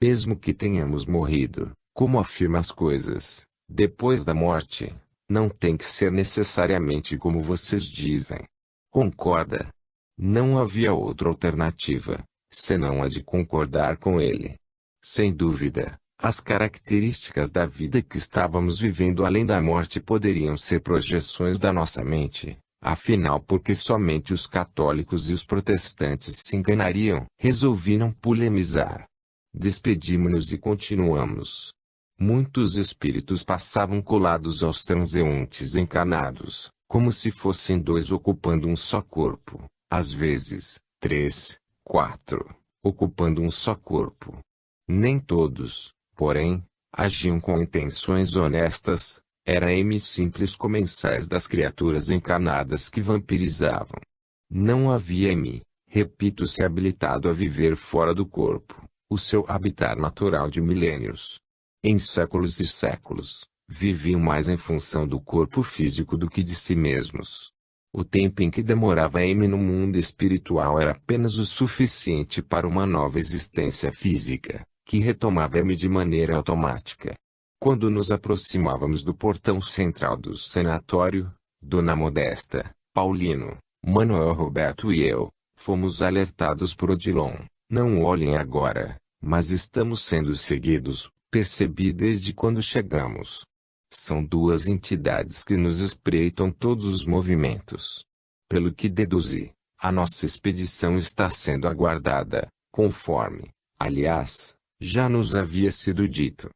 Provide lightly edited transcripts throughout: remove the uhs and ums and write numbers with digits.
Mesmo que tenhamos morrido, como afirma as coisas, depois da morte, não tem que ser necessariamente como vocês dizem. Concorda? Não havia outra alternativa, senão a de concordar com ele. Sem dúvida, as características da vida que estávamos vivendo além da morte poderiam ser projeções da nossa mente. Afinal, porque somente os católicos e os protestantes se enganariam? Resolvi não polemizar. Despedimos-nos e continuamos. Muitos espíritos passavam colados aos transeuntes encarnados, como se fossem dois ocupando um só corpo, às vezes, 3, 4, ocupando um só corpo. Nem todos, porém, agiam com intenções honestas. Eram simples comensais das criaturas encarnadas que vampirizavam. Não havia repito-se habilitado a viver fora do corpo, o seu habitat natural de milênios. Em séculos e séculos, viviam mais em função do corpo físico do que de si mesmos. O tempo em que demorava no mundo espiritual era apenas o suficiente para uma nova existência física, que retomava de maneira automática. Quando nos aproximávamos do portão central do sanatório, Dona Modesta, Paulino, Manuel Roberto e eu, fomos alertados por Odilon. Não olhem agora, mas estamos sendo seguidos, percebi desde quando chegamos. São duas entidades que nos espreitam todos os movimentos. Pelo que deduzi, a nossa expedição está sendo aguardada, conforme, aliás, já nos havia sido dito.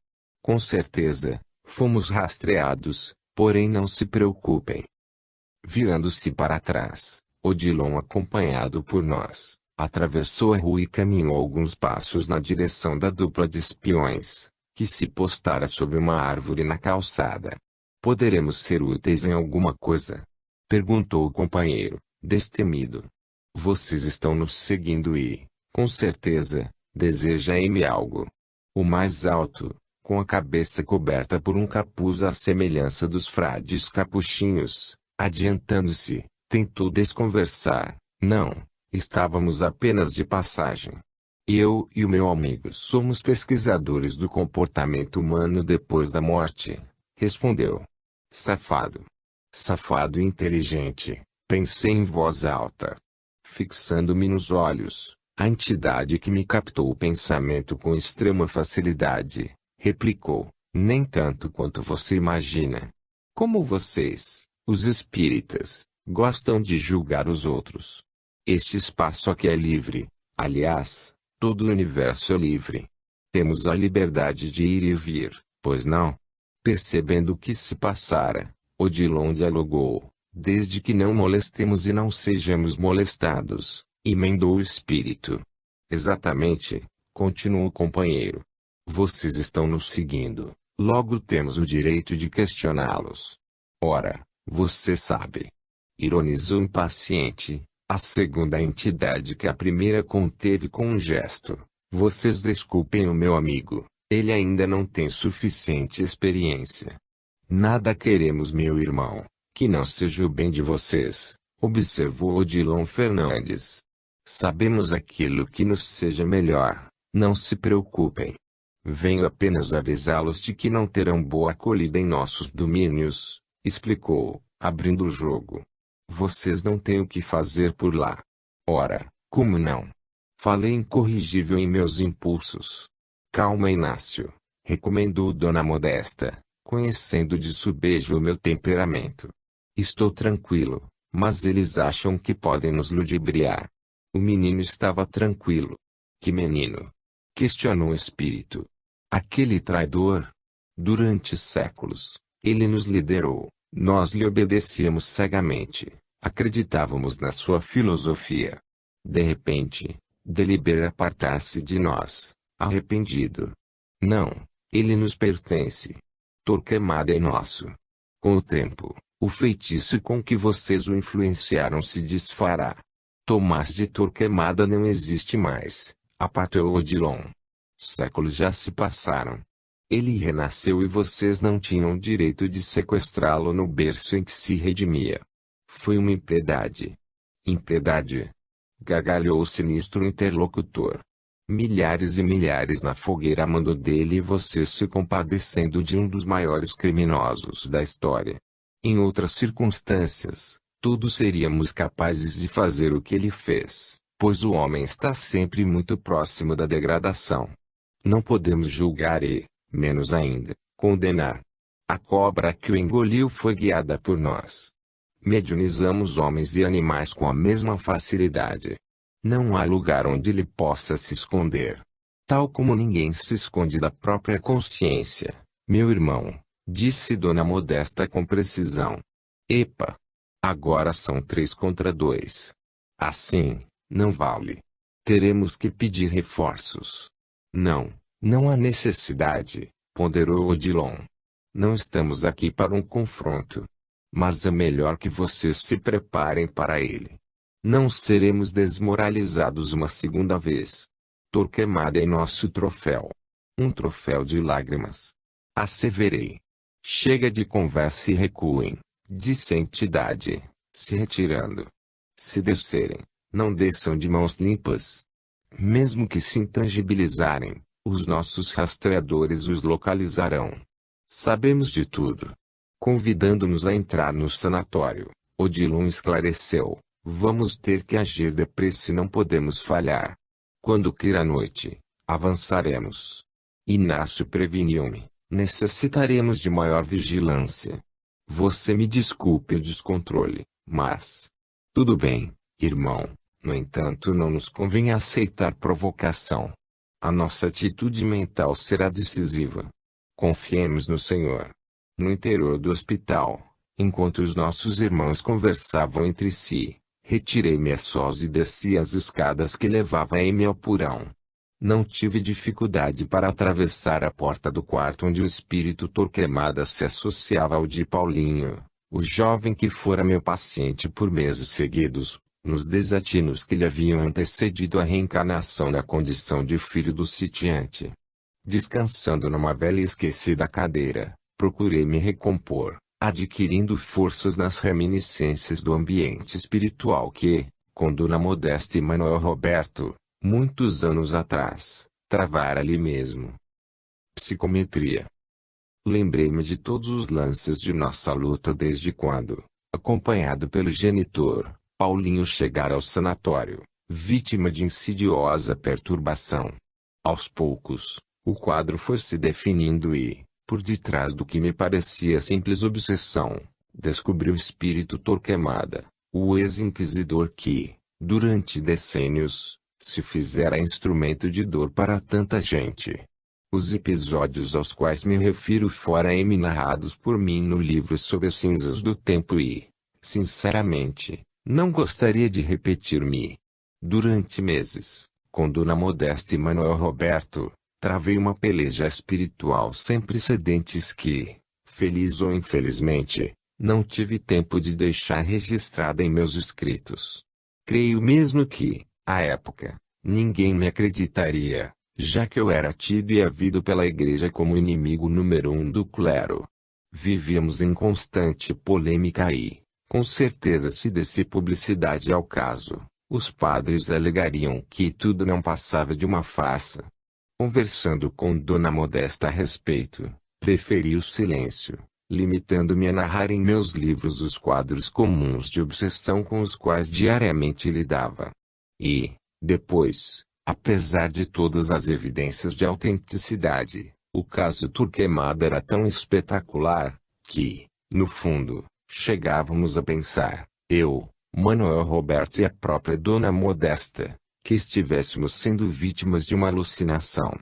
Com certeza, fomos rastreados, porém não se preocupem. Virando-se para trás, Odilon, acompanhado por nós, atravessou a rua e caminhou alguns passos na direção da dupla de espiões, que se postara sob uma árvore na calçada. Poderemos ser úteis em alguma coisa? Perguntou o companheiro, destemido. Vocês estão nos seguindo e, com certeza, desejam algo. O mais alto, com a cabeça coberta por um capuz à semelhança dos frades capuchinhos, adiantando-se, tentou desconversar. Não, estávamos apenas de passagem. Eu e o meu amigo somos pesquisadores do comportamento humano depois da morte, respondeu. Safado. Safado e inteligente, pensei em voz alta. Fixando-me nos olhos, a entidade que me captou o pensamento com extrema facilidade, replicou, nem tanto quanto você imagina. Como vocês, os espíritas, gostam de julgar os outros. Este espaço aqui é livre, aliás, todo o universo é livre. Temos a liberdade de ir e vir, pois não? Percebendo o que se passara, Odilon dialogou, desde que não molestemos e não sejamos molestados, emendou o espírito. Exatamente, continuou o companheiro. Vocês estão nos seguindo, logo temos o direito de questioná-los. Ora, você sabe. Ironizou impaciente, a segunda entidade que a primeira conteve com um gesto. Vocês desculpem o meu amigo, ele ainda não tem suficiente experiência. Nada queremos, meu irmão, que não seja o bem de vocês, observou Odilon Fernandes. Sabemos aquilo que nos seja melhor, não se preocupem. Venho apenas avisá-los de que não terão boa acolhida em nossos domínios, explicou, abrindo o jogo. Vocês não têm o que fazer por lá. Ora, como não? Falei incorrigível em meus impulsos. Calma, Inácio, recomendou Dona Modesta, conhecendo de subejo o meu temperamento. Estou tranquilo, mas eles acham que podem nos ludibriar. O menino estava tranquilo. Que menino? Questionou o espírito. Aquele traidor. Durante séculos, ele nos liderou, nós lhe obedecíamos cegamente, acreditávamos na sua filosofia. De repente, delibera apartar-se de nós, arrependido. Não, ele nos pertence. Torquemada é nosso. Com o tempo, o feitiço com que vocês o influenciaram se desfará. Tomás de Torquemada não existe mais, apartou Odilon. Séculos já se passaram. Ele renasceu e vocês não tinham direito de sequestrá-lo no berço em que se redimia. Foi uma impiedade. Impiedade? Gargalhou o sinistro interlocutor. Milhares e milhares na fogueira amando dele e você se compadecendo de um dos maiores criminosos da história. Em outras circunstâncias, todos seríamos capazes de fazer o que ele fez, pois o homem está sempre muito próximo da degradação. Não podemos julgar e, menos ainda, condenar. A cobra que o engoliu foi guiada por nós. Mediunizamos homens e animais com a mesma facilidade. Não há lugar onde ele possa se esconder. Tal como ninguém se esconde da própria consciência, meu irmão, disse Dona Modesta com precisão. Epa! Agora são 3 contra 2. Assim, não vale. Teremos que pedir reforços. Não, não há necessidade, ponderou Odilon. Não estamos aqui para um confronto. Mas é melhor que vocês se preparem para ele. Não seremos desmoralizados uma segunda vez. Torquemada é nosso troféu. Um troféu de lágrimas. Asseverei. Chega de conversa e recuem, disse a entidade, se retirando. Se descerem, não desçam de mãos limpas. Mesmo que se intangibilizarem, os nossos rastreadores os localizarão. Sabemos de tudo. Convidando-nos a entrar no sanatório, Odilon esclareceu, vamos ter que agir depressa e não podemos falhar. Quando cair a noite, avançaremos. Inácio preveniu-me, necessitaremos de maior vigilância. Você me desculpe o descontrole, mas... Tudo bem, irmão, no entanto não nos convém aceitar provocação. A nossa atitude mental será decisiva. Confiemos no Senhor. No interior do hospital, enquanto os nossos irmãos conversavam entre si, retirei-me a sós e desci as escadas que levavam ao porão. Não tive dificuldade para atravessar a porta do quarto onde o espírito Torquemada se associava ao de Paulinho, o jovem que fora meu paciente por meses seguidos, nos desatinos que lhe haviam antecedido a reencarnação na condição de filho do sitiante. Descansando numa velha e esquecida cadeira, procurei me recompor, adquirindo forças nas reminiscências do ambiente espiritual que, com Dona Modesta e Manuel Roberto, muitos anos atrás, travara ali mesmo. Psicometria. Lembrei-me de todos os lances de nossa luta desde quando, acompanhado pelo genitor, Paulinho chegara ao sanatório, vítima de insidiosa perturbação. Aos poucos, o quadro foi se definindo e, por detrás do que me parecia simples obsessão, descobri o espírito Torquemada, o ex-inquisidor que, durante decênios, se fizera instrumento de dor para tanta gente. Os episódios aos quais me refiro foram narrados por mim no livro Sob as Cinzas do Tempo e, sinceramente, não gostaria de repetir-me. Durante meses, com Dona Modesta e Manuel Roberto, travei uma peleja espiritual sem precedentes que, feliz ou infelizmente, não tive tempo de deixar registrada em meus escritos. Creio mesmo que, à época, ninguém me acreditaria, já que eu era tido e havido pela Igreja como inimigo número 1 do clero. Vivíamos em constante polêmica e, com certeza se desse publicidade ao caso, os padres alegariam que tudo não passava de uma farsa. Conversando com Dona Modesta a respeito, preferi o silêncio, limitando-me a narrar em meus livros os quadros comuns de obsessão com os quais diariamente lidava. E, depois, apesar de todas as evidências de autenticidade, o caso Torquemada era tão espetacular, que, no fundo, chegávamos a pensar, eu, Manuel Roberto e a própria Dona Modesta, que estivéssemos sendo vítimas de uma alucinação.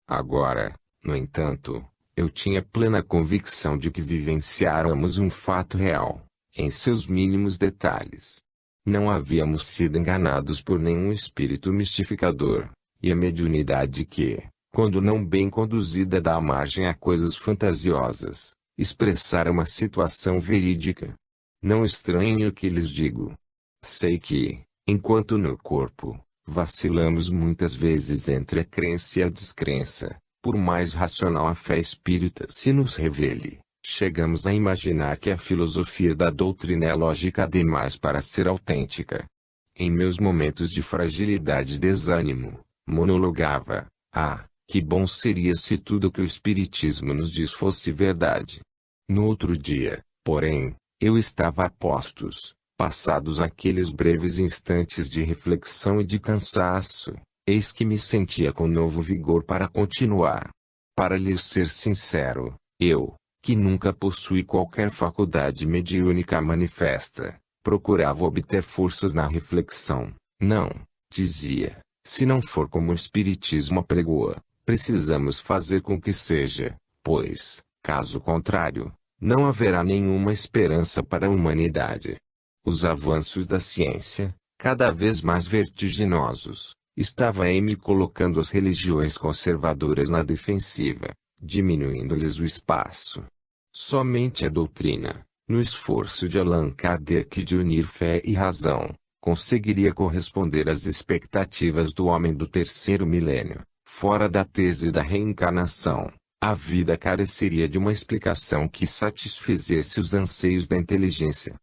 Agora, no entanto, eu tinha plena convicção de que vivenciáramos um fato real, em seus mínimos detalhes. Não havíamos sido enganados por nenhum espírito mistificador, e a mediunidade que, quando não bem conduzida dá margem a coisas fantasiosas, expressara uma situação verídica. Não estranhem o que lhes digo. Sei que, enquanto no corpo, vacilamos muitas vezes entre a crença e a descrença, por mais racional a fé espírita se nos revele, chegamos a imaginar que a filosofia da doutrina é lógica demais para ser autêntica. Em meus momentos de fragilidade e desânimo, Monologava: ah, que bom seria se tudo que o Espiritismo nos diz fosse verdade. No outro dia, porém, eu estava a postos. Passados aqueles breves instantes de reflexão e de cansaço, eis que me sentia com novo vigor para continuar. Para lhes ser sincero, eu, que nunca possui qualquer faculdade mediúnica manifesta, procurava obter forças na reflexão. Não, dizia, se não for como o Espiritismo apregoa, precisamos fazer com que seja, pois, caso contrário, não haverá nenhuma esperança para a humanidade. Os avanços da ciência, cada vez mais vertiginosos, estavam me colocando as religiões conservadoras na defensiva, diminuindo-lhes o espaço. Somente a doutrina, no esforço de Allan Kardec de unir fé e razão, conseguiria corresponder às expectativas do homem do terceiro milênio. Fora da tese da reencarnação, a vida careceria de uma explicação que satisfizesse os anseios da inteligência.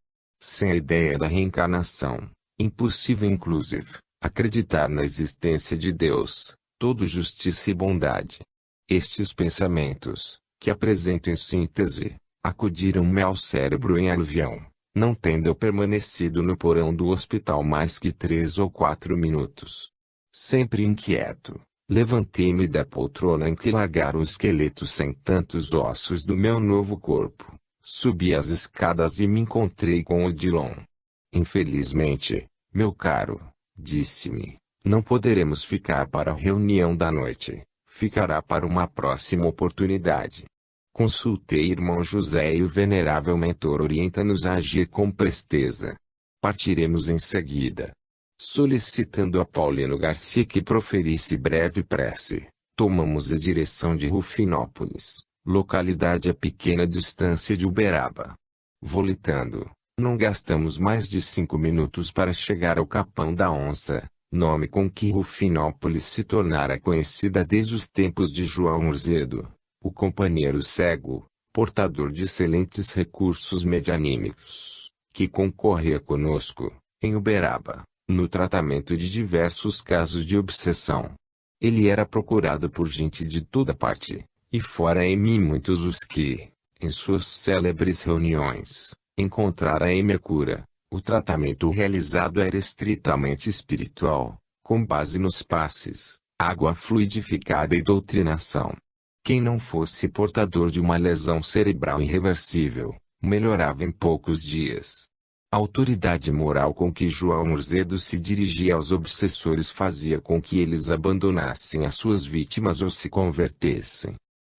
Sem a ideia da reencarnação, impossível inclusive, acreditar na existência de Deus, todo justiça e bondade. Estes pensamentos, que apresento em síntese, acudiram-me ao cérebro em aluvião, não tendo eu permanecido no porão do hospital mais que 3 ou 4 minutos. Sempre inquieto, levantei-me da poltrona em que largara o esqueleto sem tantos ossos do meu novo corpo. Subi as escadas e me encontrei com Odilon. Infelizmente, meu caro, disse-me, não poderemos ficar para a reunião da noite. Ficará para uma próxima oportunidade. Consultei irmão José e o venerável mentor orienta-nos a agir com presteza. Partiremos em seguida. Solicitando a Paulino Garcia que proferisse breve prece, tomamos a direção de Rufinópolis, localidade a pequena distância de Uberaba. Volitando, não gastamos mais de 5 minutos para chegar ao Capão da Onça, nome com que Rufinópolis se tornara conhecida desde os tempos de João Urzedo, o companheiro cego, portador de excelentes recursos medianímicos, que concorria conosco, em Uberaba, no tratamento de diversos casos de obsessão. Ele era procurado por gente de toda parte, e fora em mim muitos os que, em suas célebres reuniões, encontrara-me a cura. O tratamento realizado era estritamente espiritual, com base nos passes, água fluidificada e doutrinação. Quem não fosse portador de uma lesão cerebral irreversível, melhorava em poucos dias. A autoridade moral com que João Urzedo se dirigia aos obsessores fazia com que eles abandonassem as suas vítimas ou se convertessem.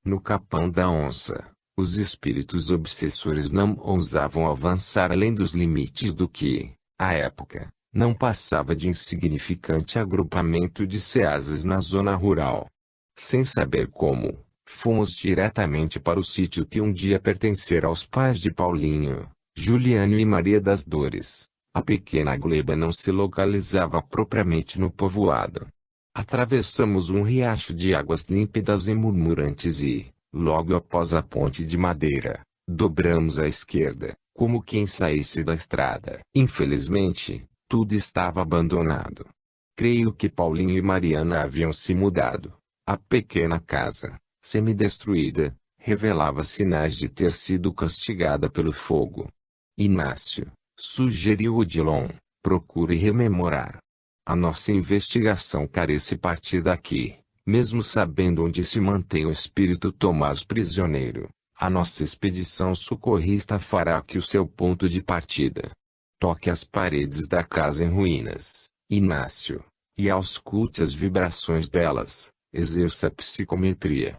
No Capão da Onça, os espíritos obsessores não ousavam avançar além dos limites do que, à época, não passava de insignificante agrupamento de ceases na zona rural. Sem saber como, fomos diretamente para o sítio que um dia pertencera aos pais de Paulinho, Juliano e Maria das Dores. A pequena gleba não se localizava propriamente no povoado. Atravessamos um riacho de águas límpidas e murmurantes e, logo após a ponte de madeira, dobramos à esquerda, como quem saísse da estrada. Infelizmente, tudo estava abandonado. Creio que Paulinho e Mariana haviam se mudado. A pequena casa, semidestruída, revelava sinais de ter sido castigada pelo fogo. Inácio, sugeriu Odilon, procure rememorar. A nossa investigação carece partir daqui. Mesmo sabendo onde se mantém o espírito Tomás prisioneiro, a nossa expedição socorrista fará que o seu ponto de partida toque as paredes da casa em ruínas, Inácio, e ausculte as vibrações delas, exerça a psicometria.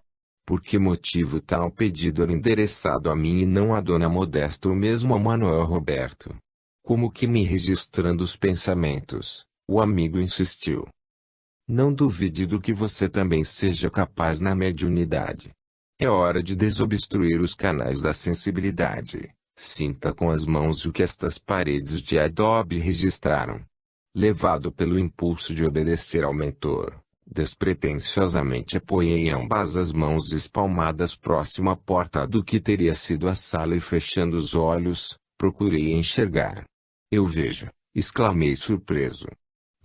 Por que motivo tal pedido era endereçado a mim e não a Dona Modesta ou mesmo a Manuel Roberto? Como que me registrando os pensamentos, o amigo insistiu. Não duvide do que você também seja capaz na mediunidade. É hora de desobstruir os canais da sensibilidade. Sinta com as mãos o que estas paredes de adobe registraram. Levado pelo impulso de obedecer ao mentor, despretensiosamente apoiei ambas as mãos espalmadas próximo à porta do que teria sido a sala e fechando os olhos, procurei enxergar. Eu vejo, exclamei surpreso.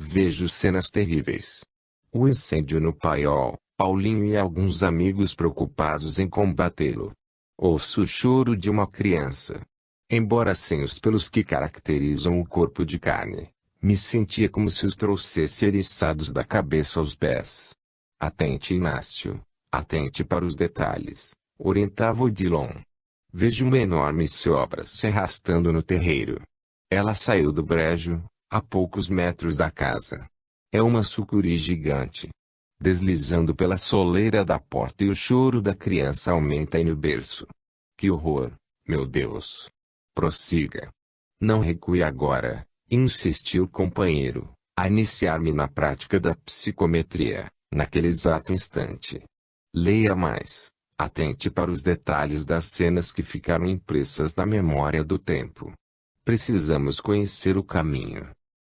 Vejo cenas terríveis. O incêndio no paiol, Paulinho e alguns amigos preocupados em combatê-lo. Ouço o choro de uma criança. Embora sem os pelos que caracterizam o corpo de carne, me sentia como se os trouxesse eriçados da cabeça aos pés. Atente, Inácio. Atente para os detalhes, orientava Odilon. Vejo uma enorme sobra se arrastando no terreiro. Ela saiu do brejo, a poucos metros da casa. É uma sucuri gigante. Deslizando pela soleira da porta e o choro da criança aumenta aí no berço. Que horror, meu Deus! Prossiga. Não recue agora, insistiu o companheiro, a iniciar-me na prática da psicometria, naquele exato instante. Leia mais. Atente para os detalhes das cenas que ficaram impressas na memória do tempo. Precisamos conhecer o caminho.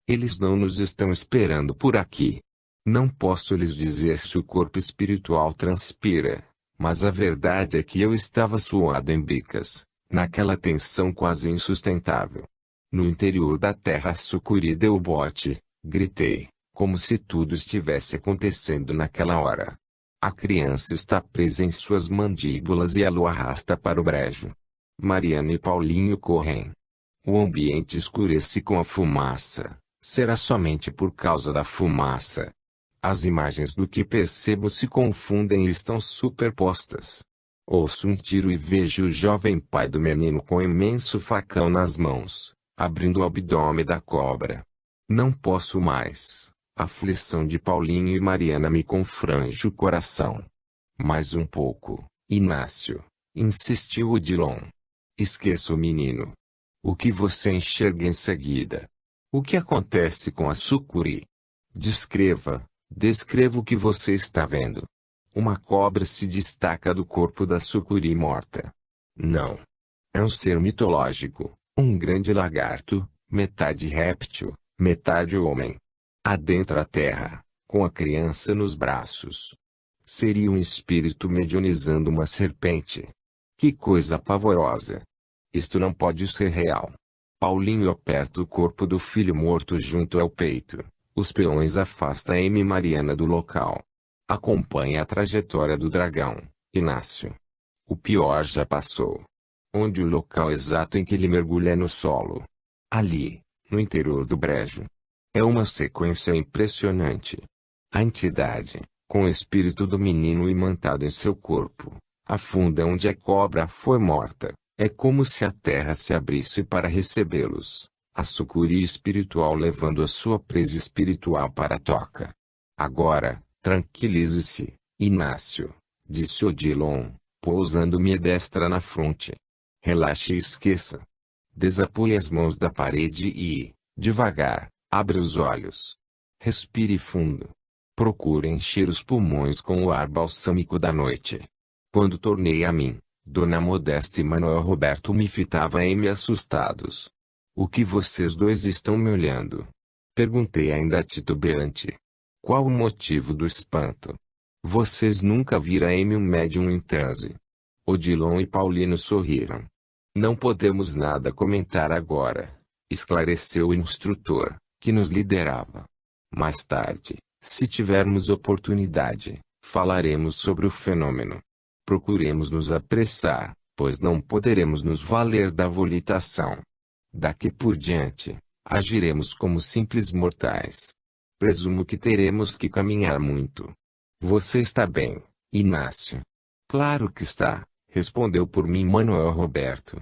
Eles não nos estão esperando por aqui. Não posso lhes dizer se o corpo espiritual transpira, mas a verdade é que eu estava suado em bicas, naquela tensão quase insustentável. No interior da terra a sucuri deu o bote, gritei, como se tudo estivesse acontecendo naquela hora. A criança está presa em suas mandíbulas e ela o arrasta para o brejo. Mariana e Paulinho correm. O ambiente escurece com a fumaça. Será somente por causa da fumaça. As imagens do que percebo se confundem e estão superpostas. Ouço um tiro e vejo o jovem pai do menino com um imenso facão nas mãos, abrindo o abdômen da cobra. Não posso mais. A aflição de Paulinho e Mariana me confrange o coração. Mais um pouco, Inácio, insistiu Odilon. Esqueça o menino. O que você enxerga em seguida? O que acontece com a sucuri? Descreva o que você está vendo. Uma cobra se destaca do corpo da sucuri morta. Não. É um ser mitológico, um grande lagarto, metade réptil, metade homem. Adentra a terra, com a criança nos braços. Seria um espírito mediunizando uma serpente. Que coisa pavorosa! Isto não pode ser real. Paulinho aperta o corpo do filho morto junto ao peito. Os peões afastam Amy e Mariana do local. Acompanha a trajetória do dragão, Inácio. O pior já passou. Onde o local exato em que ele mergulha é no solo. Ali, no interior do brejo. É uma sequência impressionante. A entidade, com o espírito do menino imantado em seu corpo, afunda onde a cobra foi morta. É como se a terra se abrisse para recebê-los. A sucuri espiritual levando a sua presa espiritual para a toca. Agora, tranquilize-se, Inácio, disse Odilon, pousando-me a destra na fronte. Relaxe e esqueça. Desapoie as mãos da parede e, devagar, abra os olhos. Respire fundo. Procure encher os pulmões com o ar balsâmico da noite. Quando tornei a mim, Dona Modesta e Manuel Roberto me fitavam assustados. O que vocês dois estão me olhando? Perguntei ainda titubeante. Qual o motivo do espanto? Vocês nunca viram um médium em transe? Odilon e Paulino sorriram. Não podemos nada comentar agora, esclareceu o instrutor, que nos liderava. Mais tarde, se tivermos oportunidade, falaremos sobre o fenômeno. Procuremos nos apressar, pois não poderemos nos valer da volitação. Daqui por diante, agiremos como simples mortais. Presumo que teremos que caminhar muito. Você está bem, Inácio? Claro que está, respondeu por mim Manuel Roberto.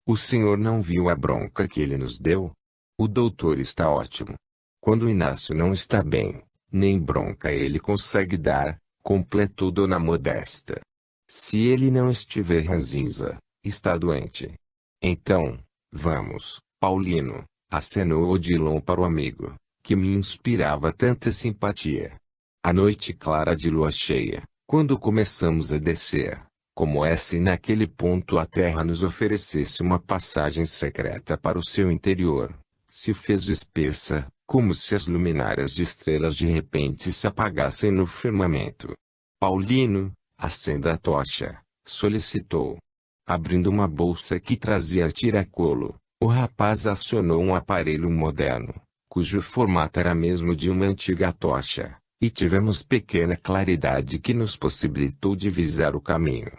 O senhor não viu a bronca que ele nos deu? O doutor está ótimo. Quando Inácio não está bem, nem bronca ele consegue dar, completou Dona Modesta. Se ele não estiver ranzinza, está doente. Então, vamos, Paulino, acenou Odilon para o amigo, que me inspirava tanta simpatia. A noite clara de lua cheia, quando começamos a descer, como se naquele ponto a terra nos oferecesse uma passagem secreta para o seu interior, se fez espessa, como se as luminárias de estrelas de repente se apagassem no firmamento. Paulino, acenda a tocha, solicitou. Abrindo uma bolsa que trazia tiracolo, o rapaz acionou um aparelho moderno, cujo formato era mesmo de uma antiga tocha, E tivemos pequena claridade que nos possibilitou divisar o caminho.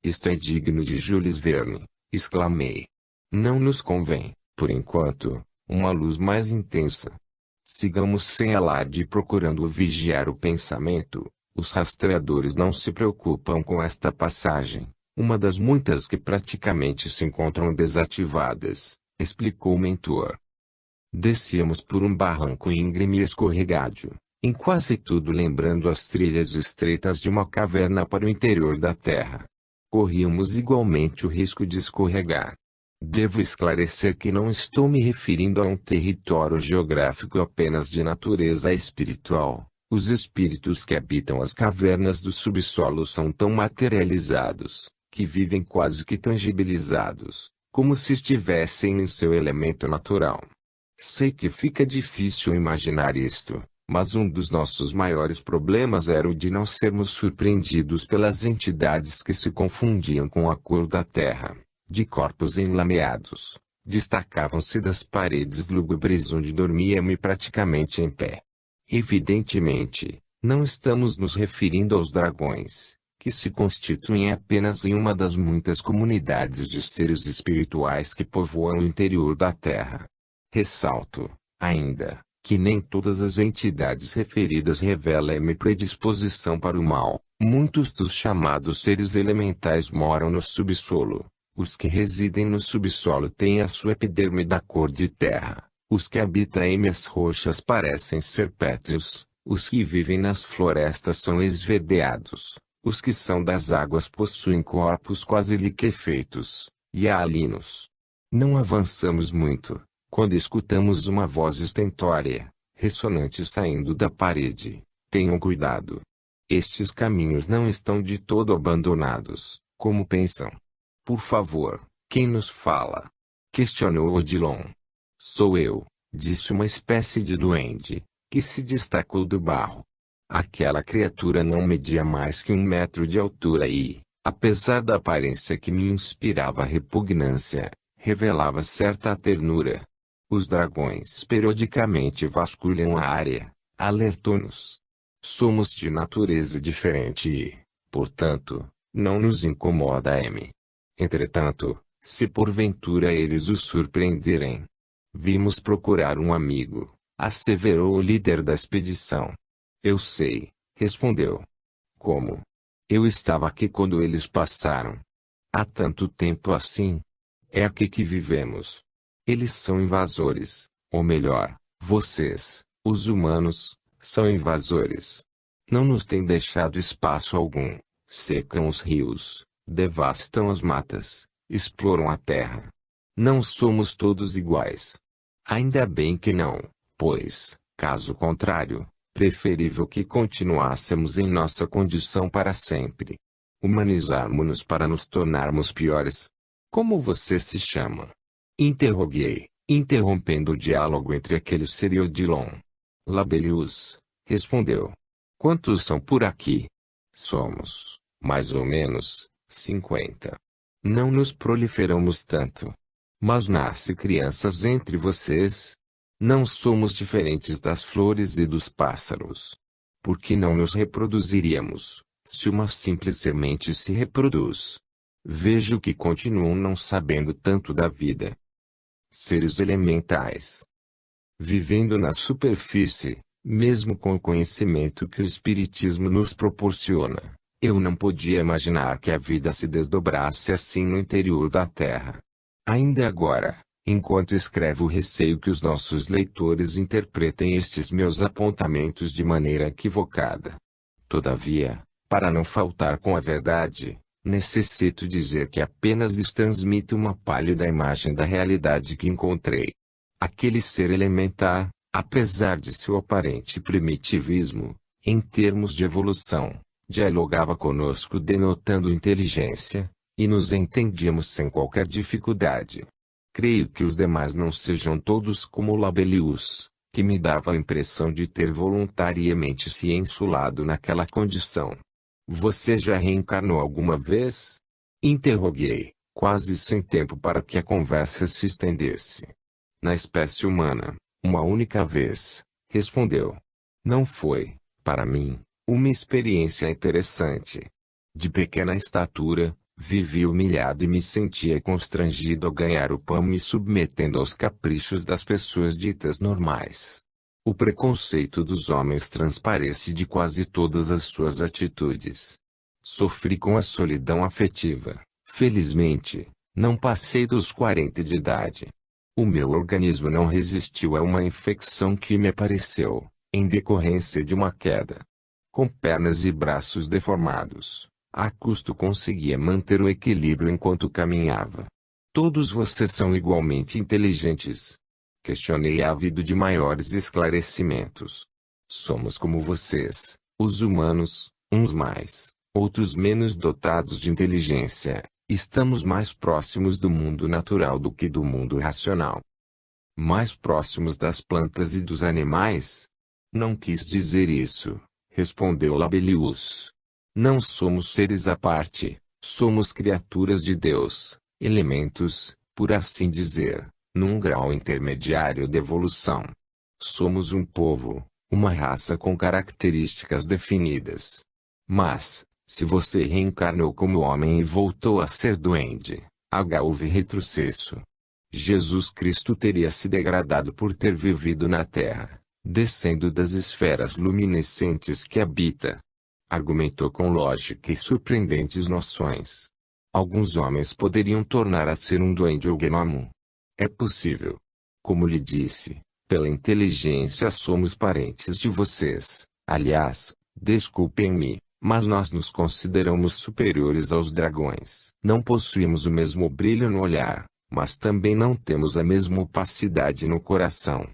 Isto é digno de Jules Verne, exclamei. Não nos convém, por enquanto, uma luz mais intensa. Sigamos sem alarde procurando vigiar o pensamento. Os rastreadores não se preocupam com esta passagem, uma das muitas que praticamente se encontram desativadas, explicou o mentor. Descíamos por um barranco íngreme e escorregadio, em quase tudo lembrando as trilhas estreitas de uma caverna para o interior da Terra. Corríamos igualmente o risco de escorregar. Devo esclarecer que não estou me referindo a um território geográfico apenas de natureza espiritual. Os espíritos que habitam as cavernas do subsolo são tão materializados, que vivem quase que tangibilizados, como se estivessem em seu elemento natural. Sei que fica difícil imaginar isto, mas um dos nossos maiores problemas era o de não sermos surpreendidos pelas entidades que se confundiam com a cor da terra, de corpos enlameados, destacavam-se das paredes lúgubres onde dormíamos praticamente em pé. Evidentemente, não estamos nos referindo aos dragões, que se constituem apenas em uma das muitas comunidades de seres espirituais que povoam o interior da Terra. Ressalto, ainda, que nem todas as entidades referidas revelam predisposição para o mal. Muitos dos chamados seres elementais moram no subsolo. Os que residem no subsolo têm a sua epiderme da cor de terra. Os que habitam em meias roxas parecem ser pétreos. Os que vivem nas florestas são esverdeados. Os que são das águas possuem corpos quase liquefeitos, hialinos. Não avançamos muito, quando escutamos uma voz estentória, ressonante saindo da parede. Tenham cuidado. Estes caminhos não estão de todo abandonados, como pensam. Por favor, quem nos fala? Questionou Odilon. Sou eu, disse uma espécie de duende, que se destacou do barro. Aquela criatura não media mais que 1 metro de altura e, apesar da aparência que me inspirava repugnância, revelava certa ternura. Os dragões periodicamente vasculham a área, alertou-nos. Somos de natureza diferente e, portanto, não nos incomoda M. Entretanto, se porventura eles os surpreenderem, vimos procurar um amigo, asseverou o líder da expedição. Eu sei, respondeu. Como? Eu estava aqui quando eles passaram. Há tanto tempo assim. É aqui que vivemos. Eles são invasores, ou melhor, vocês, os humanos, são invasores. Não nos têm deixado espaço algum, secam os rios, devastam as matas, exploram a terra. Não somos todos iguais. Ainda bem que não, pois, caso contrário, preferível que continuássemos em nossa condição para sempre. Humanizarmos-nos para nos tornarmos piores. Como você se chama? Interroguei, interrompendo o diálogo entre aquele ser e Odilon. Labelius, respondeu. Quantos são por aqui? Somos, mais ou menos, 50. Não nos proliferamos tanto. Mas nasce crianças entre vocês? Não somos diferentes das flores e dos pássaros. Por que não nos reproduziríamos, se uma simples semente se reproduz? Vejo que continuam não sabendo tanto da vida. Seres elementais. Vivendo na superfície, mesmo com o conhecimento que o Espiritismo nos proporciona, eu não podia imaginar que a vida se desdobrasse assim no interior da Terra. Ainda agora, enquanto escrevo, receio que os nossos leitores interpretem estes meus apontamentos de maneira equivocada. Todavia, para não faltar com a verdade, necessito dizer que apenas lhes transmito uma pálida imagem da realidade que encontrei. Aquele ser elementar, apesar de seu aparente primitivismo, em termos de evolução, dialogava conosco denotando inteligência, e nos entendíamos sem qualquer dificuldade. Creio que os demais não sejam todos como Labelius, que me dava a impressão de ter voluntariamente se insulado naquela condição. Você já reencarnou alguma vez? Interroguei, quase sem tempo para que a conversa se estendesse. Na espécie humana, uma única vez, respondeu. Não foi, Para mim, uma experiência interessante. De pequena estatura, vivi humilhado e me sentia constrangido ao ganhar o pão me submetendo aos caprichos das pessoas ditas normais. O preconceito dos homens transparece de quase todas as suas atitudes. Sofri com a solidão afetiva. Felizmente, não passei dos 40 de idade. O meu organismo não resistiu a uma infecção que me apareceu, em decorrência de uma queda. Com pernas e braços deformados, a custo conseguia manter o equilíbrio enquanto caminhava. Todos vocês são igualmente inteligentes. Questionei ávido de maiores esclarecimentos. Somos como vocês, os humanos, uns mais, outros menos dotados de inteligência. Estamos mais próximos do mundo natural do que do mundo racional. Mais próximos das plantas e dos animais? Não quis dizer isso, respondeu Labelius. Não somos seres à parte, somos criaturas de Deus, elementos, por assim dizer, num grau intermediário de evolução. Somos um povo, uma raça com características definidas. Mas, se você reencarnou como homem e voltou a ser duende, houve retrocesso. Jesus Cristo teria se degradado por ter vivido na Terra, descendo das esferas luminescentes que habita. Argumentou com lógica e surpreendentes noções. Alguns homens poderiam tornar a ser um duende ou gnomo. É possível. Como lhe disse, pela inteligência somos parentes de vocês. Aliás, desculpem-me, mas nós nos consideramos superiores aos dragões. Não possuímos o mesmo brilho no olhar, mas também não temos a mesma opacidade no coração.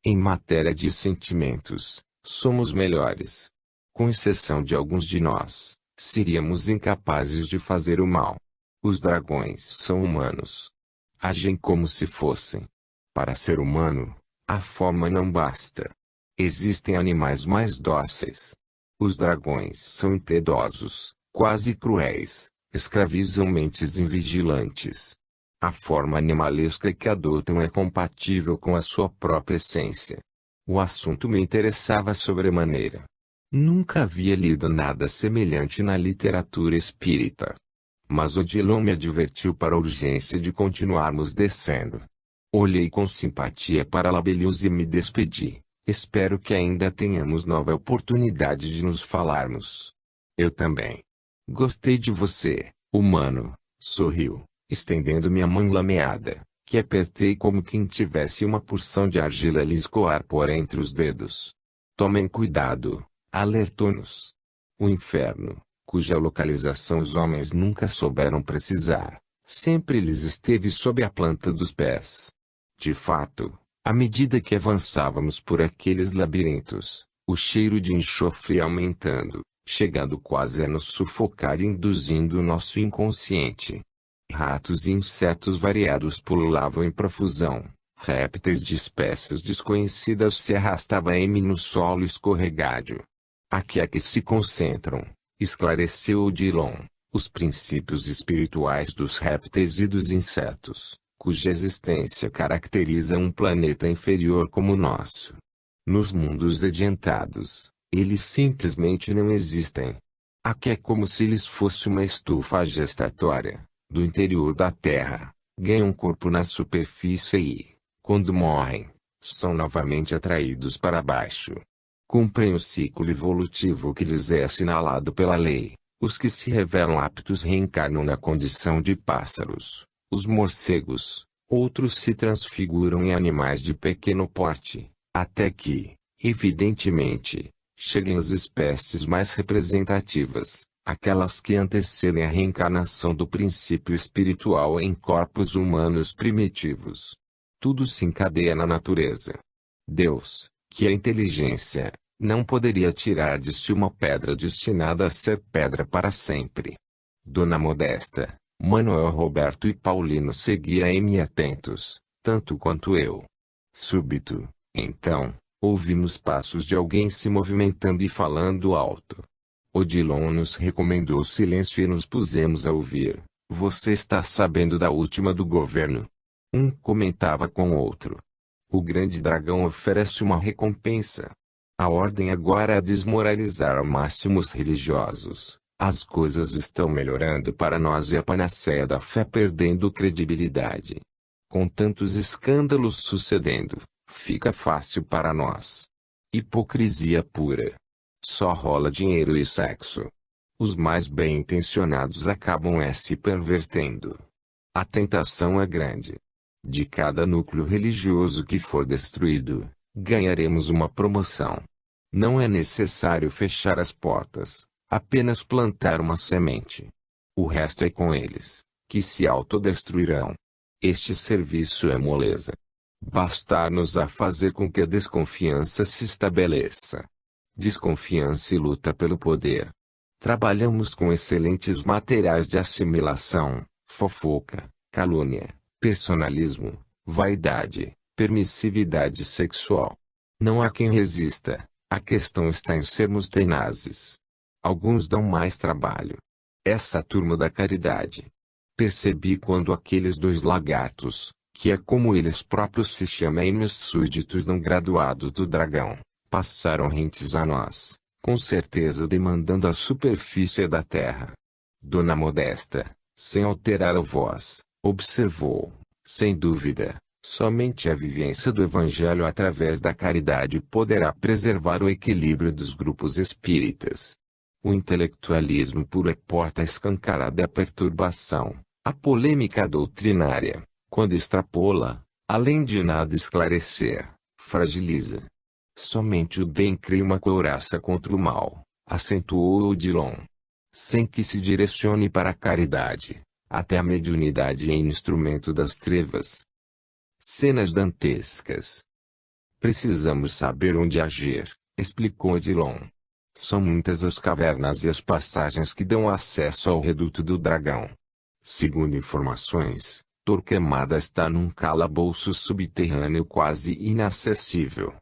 Em matéria de sentimentos, somos melhores. Com exceção de alguns de nós, seríamos incapazes de fazer o mal. Os dragões são humanos. Agem como se fossem. Para ser humano, a forma não basta. Existem animais mais dóceis. Os dragões são impiedosos, quase cruéis, escravizam mentes invigilantes. A forma animalesca que adotam é compatível com a sua própria essência. O assunto me interessava sobremaneira. Nunca havia lido nada semelhante na literatura espírita. Mas Odilon me advertiu para a urgência de continuarmos descendo. Olhei com simpatia para Labelius e me despedi. Espero que ainda tenhamos nova oportunidade de nos falarmos. Eu também. Gostei de você, humano, sorriu, estendendo minha mão lameada, que apertei como quem tivesse uma porção de argila lhe escoar por entre os dedos. Tomem cuidado, alertou-nos. O inferno, cuja localização os homens nunca souberam precisar, sempre lhes esteve sob a planta dos pés. De fato, à medida que avançávamos por aqueles labirintos, o cheiro de enxofre ia aumentando, chegando quase a nos sufocar e induzindo o nosso inconsciente. Ratos e insetos variados pululavam em profusão, répteis de espécies desconhecidas se arrastavam no solo escorregadio. Aqui é que se concentram, esclareceu Odilon, os princípios espirituais dos répteis e dos insetos, cuja existência caracteriza um planeta inferior como o nosso. Nos mundos adiantados, eles simplesmente não existem. Aqui é como se lhes fosse uma estufa gestatória, do interior da Terra, ganham corpo na superfície e, quando morrem, são novamente atraídos para baixo. Cumprem o ciclo evolutivo que lhes é assinalado pela lei. Os que se revelam aptos reencarnam na condição de pássaros, os morcegos, outros se transfiguram em animais de pequeno porte, até que, evidentemente, cheguem as espécies mais representativas, aquelas que antecedem a reencarnação do princípio espiritual em corpos humanos primitivos. Tudo se encadeia na natureza. Deus, que é inteligência, não poderia tirar de si uma pedra destinada a ser pedra para sempre. Dona Modesta, Manuel Roberto e Paulino seguiam-me atentos, tanto quanto eu. Súbito, então, ouvimos passos de alguém se movimentando e falando alto. Odilon nos recomendou silêncio e nos pusemos a ouvir. Você está sabendo da última do governo? Um comentava com o outro. O grande dragão oferece uma recompensa. A ordem agora é desmoralizar ao máximo os religiosos. As coisas estão melhorando para nós e a panaceia da fé perdendo credibilidade. Com tantos escândalos sucedendo, fica fácil para nós. Hipocrisia pura. Só rola dinheiro e sexo. Os mais bem-intencionados acabam se pervertendo. A tentação é grande. De cada núcleo religioso que for destruído, ganharemos uma promoção. Não é necessário fechar as portas, apenas plantar uma semente. O resto é com eles, que se autodestruirão. Este serviço é moleza. Bastar-nos a fazer com que a desconfiança se estabeleça. Desconfiança e luta pelo poder. Trabalhamos com excelentes materiais de assimilação, fofoca, calúnia, personalismo, vaidade, permissividade sexual. Não há quem resista, a questão está em sermos tenazes. Alguns dão mais trabalho. Essa turma da caridade. Percebi quando aqueles dois lagartos, que é como eles próprios se chamam, meus súditos não graduados do dragão, passaram rentes a nós, com certeza demandando a superfície da terra. Dona Modesta, sem alterar a voz, observou, sem dúvida, somente a vivência do Evangelho através da caridade poderá preservar o equilíbrio dos grupos espíritas. O intelectualismo puro é porta escancarada à perturbação. A polêmica doutrinária, quando extrapola, além de nada esclarecer, fragiliza. Somente o bem cria uma couraça contra o mal, acentuou Odilon. Sem que se direcione para a caridade, até a mediunidade é instrumento das trevas. Cenas dantescas. Precisamos saber onde agir, explicou Odilon. São muitas as cavernas e as passagens que dão acesso ao reduto do dragão. Segundo informações, Torquemada está num calabouço subterrâneo quase inacessível.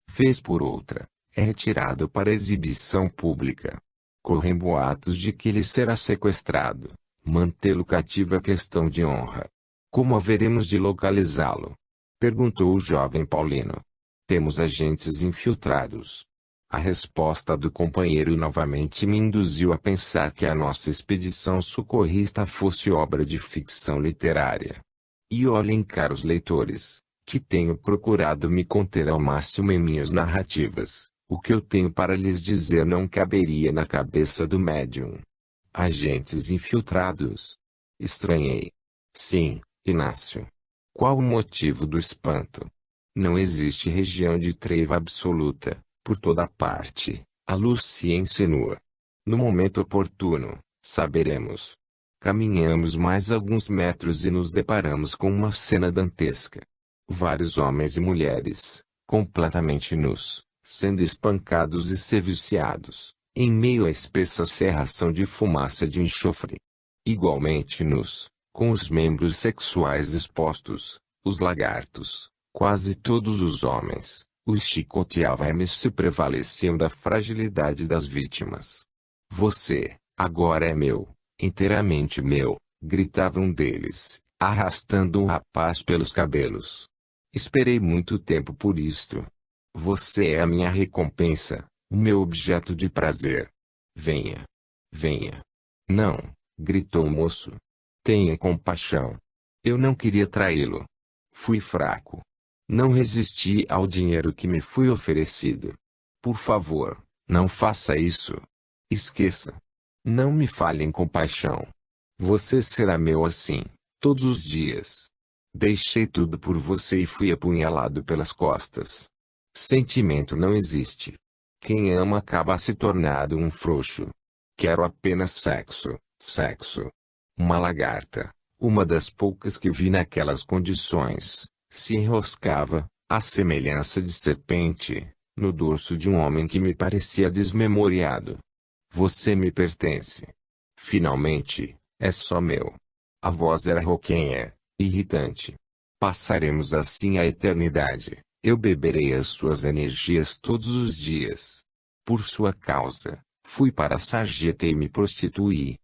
Vez por outra, é retirado para exibição pública. Correm boatos de que ele será sequestrado. Mantê-lo cativo é questão de honra. Como haveremos de localizá-lo? Perguntou o jovem Paulino. Temos agentes infiltrados. A resposta do companheiro novamente me induziu a pensar que a nossa expedição socorrista fosse obra de ficção literária. E olhem, caros leitores, que tenho procurado me conter ao máximo em minhas narrativas. O que eu tenho para lhes dizer não caberia na cabeça do médium. Agentes infiltrados. Estranhei. Sim, Inácio. Qual o motivo do espanto? Não existe região de treva absoluta. Por toda parte, a luz se insinua. No momento oportuno, saberemos. Caminhamos mais alguns metros e nos deparamos com uma cena dantesca. Vários homens e mulheres, completamente nus, sendo espancados e serviciados, em meio à espessa cerração de fumaça de enxofre. Igualmente nus, com os membros sexuais expostos, os lagartos, quase todos os homens, os chicoteavam e se prevaleciam da fragilidade das vítimas. Você, agora é meu, inteiramente meu, gritava um deles, arrastando um rapaz pelos cabelos. Esperei muito tempo por isto. Você é a minha recompensa, o meu objeto de prazer. Venha. Venha. Não, gritou o moço. Tenha compaixão. Eu não queria traí-lo. Fui fraco. Não resisti ao dinheiro que me foi oferecido. Por favor, não faça isso. Esqueça. Não me fale em compaixão. Você será meu assim, todos os dias. Deixei tudo por você e fui apunhalado pelas costas. Sentimento não existe. Quem ama acaba se tornando um frouxo. Quero apenas sexo, sexo. Uma lagarta, uma das poucas que vi naquelas condições, se enroscava, à semelhança de serpente, no dorso de um homem que me parecia desmemoriado. Você me pertence. Finalmente, é só meu. A voz era rouquenha, irritante. Passaremos assim a eternidade. Eu beberei as suas energias todos os dias. Por sua causa, fui para a sarjeta e me prostituí.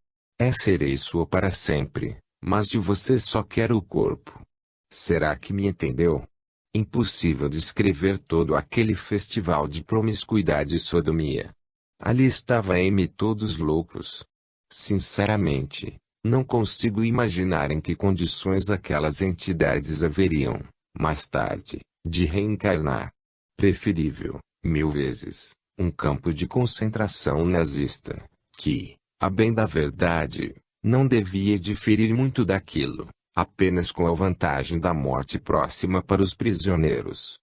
Serei sua para sempre, mas de você só quero o corpo. Será que me entendeu? Impossível descrever todo aquele festival de promiscuidade e sodomia. Ali estava M todos loucos. Sinceramente, não consigo imaginar em que condições aquelas entidades haveriam, mais tarde, de reencarnar. Preferível, mil vezes, um campo de concentração nazista, que, a bem da verdade, não devia diferir muito daquilo, apenas com a vantagem da morte próxima para os prisioneiros.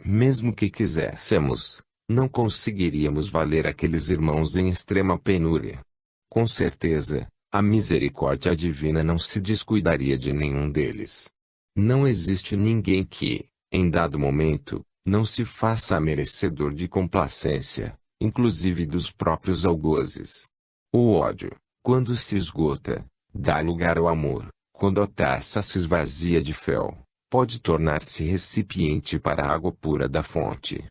Mesmo que quiséssemos, não conseguiríamos valer aqueles irmãos em extrema penúria. Com certeza, a misericórdia divina não se descuidaria de nenhum deles. Não existe ninguém que, em dado momento, não se faça merecedor de complacência, inclusive dos próprios algozes. O ódio, quando se esgota, dá lugar ao amor. Quando a taça se esvazia de fel, pode tornar-se recipiente para a água pura da fonte.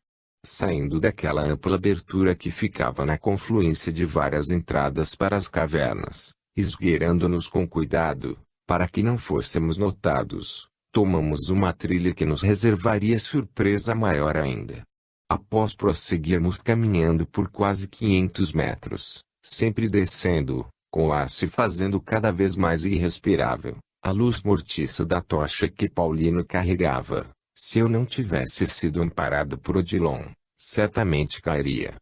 Saindo daquela ampla abertura que ficava na confluência de várias entradas para as cavernas, esgueirando-nos com cuidado, para que não fôssemos notados, tomamos uma trilha que nos reservaria surpresa maior ainda. Após prosseguirmos caminhando por quase 500 metros, sempre descendo, com o ar se fazendo cada vez mais irrespirável, a luz mortiça da tocha que Paulino carregava, se eu não tivesse sido amparado por Odilon, certamente cairia.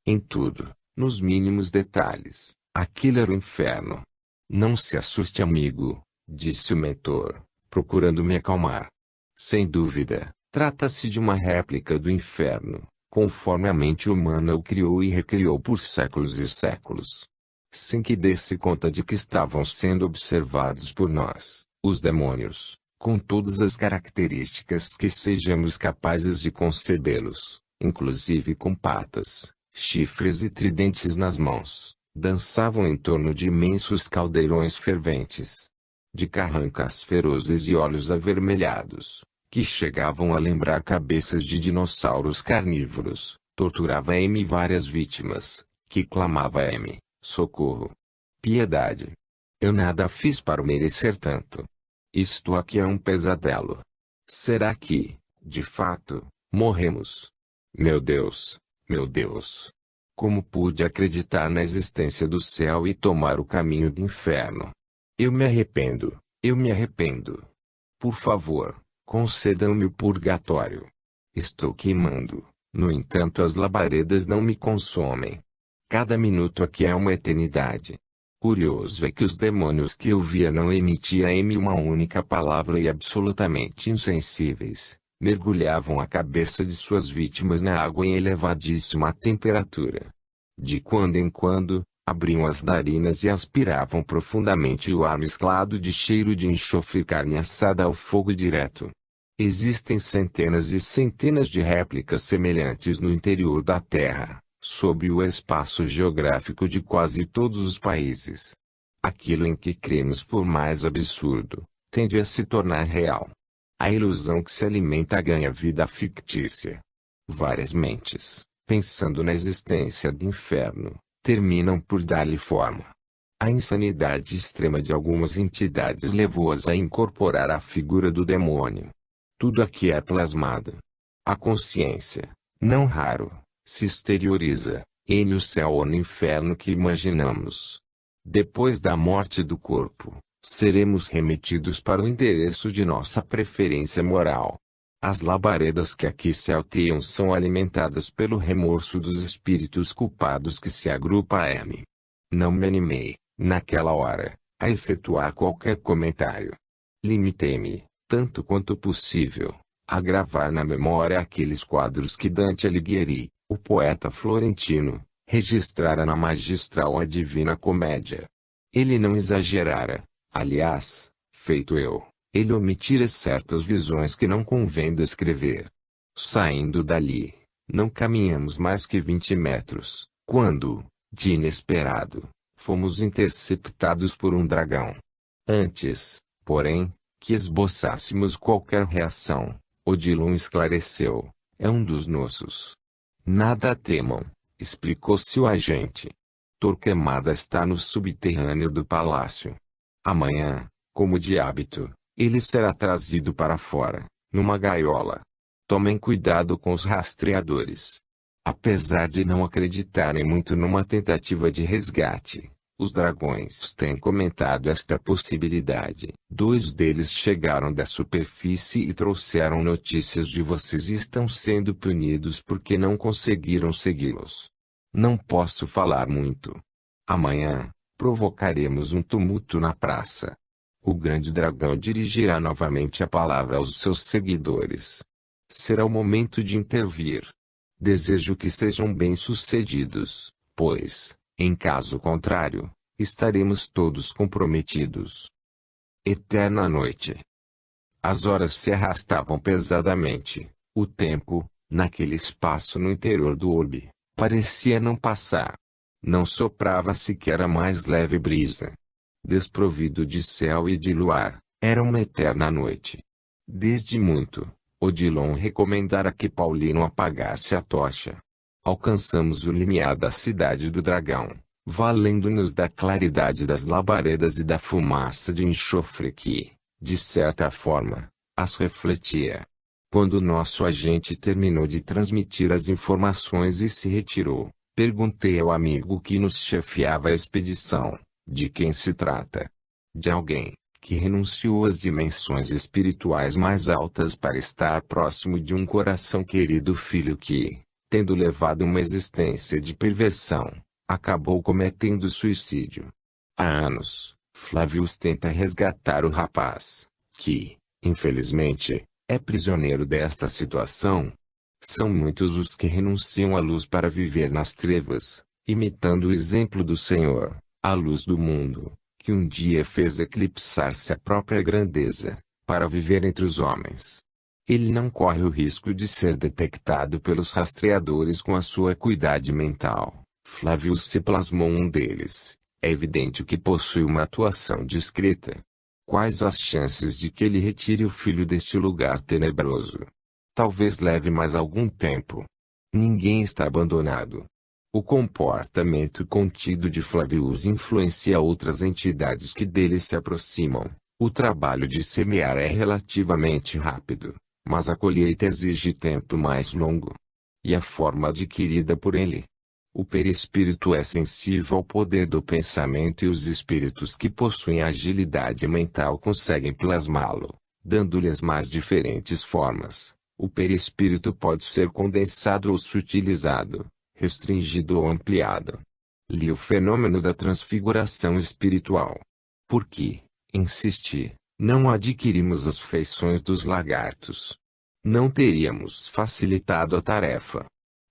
Em tudo, nos mínimos detalhes, aquilo era o inferno. Não se assuste, amigo, disse o mentor, procurando me acalmar. Sem dúvida, trata-se de uma réplica do inferno, conforme a mente humana o criou e recriou por séculos e séculos. Sem que desse conta de que estavam sendo observados por nós, os demônios, com todas as características que sejamos capazes de concebê-los, inclusive com patas, chifres e tridentes nas mãos, dançavam em torno de imensos caldeirões ferventes, de carrancas ferozes e olhos avermelhados, que chegavam a lembrar cabeças de dinossauros carnívoros. Torturava M várias vítimas, que clamava M. Socorro! Piedade! Eu nada fiz para merecer tanto. Isto aqui é um pesadelo. Será que, de fato, morremos? Meu Deus! Meu Deus! Como pude acreditar na existência do céu e tomar o caminho do inferno? Eu me arrependo, eu me arrependo. Por favor, concedam-me o purgatório. Estou queimando, no entanto as labaredas não me consomem. Cada minuto aqui é uma eternidade. Curioso é que os demônios que eu via não emitiam uma única palavra e absolutamente insensíveis, mergulhavam a cabeça de suas vítimas na água em elevadíssima temperatura. De quando em quando, abriam as narinas e aspiravam profundamente o ar mesclado de cheiro de enxofre e carne assada ao fogo direto. Existem centenas e centenas de réplicas semelhantes no interior da Terra, sobre o espaço geográfico de quase todos os países. Aquilo em que cremos, por mais absurdo, tende a se tornar real. A ilusão que se alimenta ganha vida fictícia. Várias mentes, pensando na existência do inferno, terminam por dar-lhe forma. A insanidade extrema de algumas entidades levou-as a incorporar a figura do demônio. Tudo aqui é plasmado. A consciência, não raro, se exterioriza, e no céu ou no inferno que imaginamos. Depois da morte do corpo, seremos remetidos para o endereço de nossa preferência moral. As labaredas que aqui se alteiam são alimentadas pelo remorso dos espíritos culpados que se agrupa a M. Não me animei, naquela hora, a efetuar qualquer comentário. Limitei-me, tanto quanto possível, a gravar na memória aqueles quadros que Dante Alighieri, o poeta florentino, registrara na magistral A Divina Comédia. Ele não exagerara, aliás, feito eu, ele omitira certas visões que não convém descrever. Saindo dali, não caminhamos mais que 20 metros, quando, de inesperado, fomos interceptados por um dragão. Antes, porém, que esboçássemos qualquer reação, Odilon esclareceu: é um dos nossos. Nada temam, explicou-se o agente. Torquemada está no subterrâneo do palácio. Amanhã, como de hábito, ele será trazido para fora, numa gaiola. Tomem cuidado com os rastreadores. Apesar de não acreditarem muito numa tentativa de resgate, os dragões têm comentado esta possibilidade. 2 deles chegaram da superfície e trouxeram notícias de vocês e estão sendo punidos porque não conseguiram segui-los. Não posso falar muito. Amanhã, provocaremos um tumulto na praça. O grande dragão dirigirá novamente a palavra aos seus seguidores. Será o momento de intervir. Desejo que sejam bem-sucedidos, pois, em caso contrário, estaremos todos comprometidos. Eterna noite. As horas se arrastavam pesadamente. O tempo, naquele espaço no interior do orbe, parecia não passar. Não soprava sequer a mais leve brisa. Desprovido de céu e de luar, era uma eterna noite. Desde muito, Odilon recomendara que Paulino apagasse a tocha. Alcançamos o limiar da cidade do dragão, valendo-nos da claridade das labaredas e da fumaça de enxofre que, de certa forma, as refletia. Quando nosso agente terminou de transmitir as informações e se retirou, perguntei ao amigo que nos chefiava a expedição, de quem se trata. De alguém que renunciou às dimensões espirituais mais altas para estar próximo de um coração querido filho que, tendo levado uma existência de perversão, acabou cometendo suicídio. Há anos, Flavius tenta resgatar o rapaz, que, infelizmente, é prisioneiro desta situação. São muitos os que renunciam à luz para viver nas trevas, imitando o exemplo do Senhor, a luz do mundo, que um dia fez eclipsar-se a própria grandeza, para viver entre os homens. Ele não corre o risco de ser detectado pelos rastreadores com a sua acuidade mental. Flavius se plasmou um deles. É evidente que possui uma atuação discreta. Quais as chances de que ele retire o filho deste lugar tenebroso? Talvez leve mais algum tempo. Ninguém está abandonado. O comportamento contido de Flavius influencia outras entidades que dele se aproximam. O trabalho de semear é relativamente rápido, mas a colheita exige tempo mais longo. E a forma adquirida por ele. O perispírito é sensível ao poder do pensamento e os espíritos que possuem agilidade mental conseguem plasmá-lo, dando-lhe as mais diferentes formas. O perispírito pode ser condensado ou sutilizado, restringido ou ampliado. Li o fenômeno da transfiguração espiritual. Por que, insisti, não adquirimos as feições dos lagartos? Não teríamos facilitado a tarefa.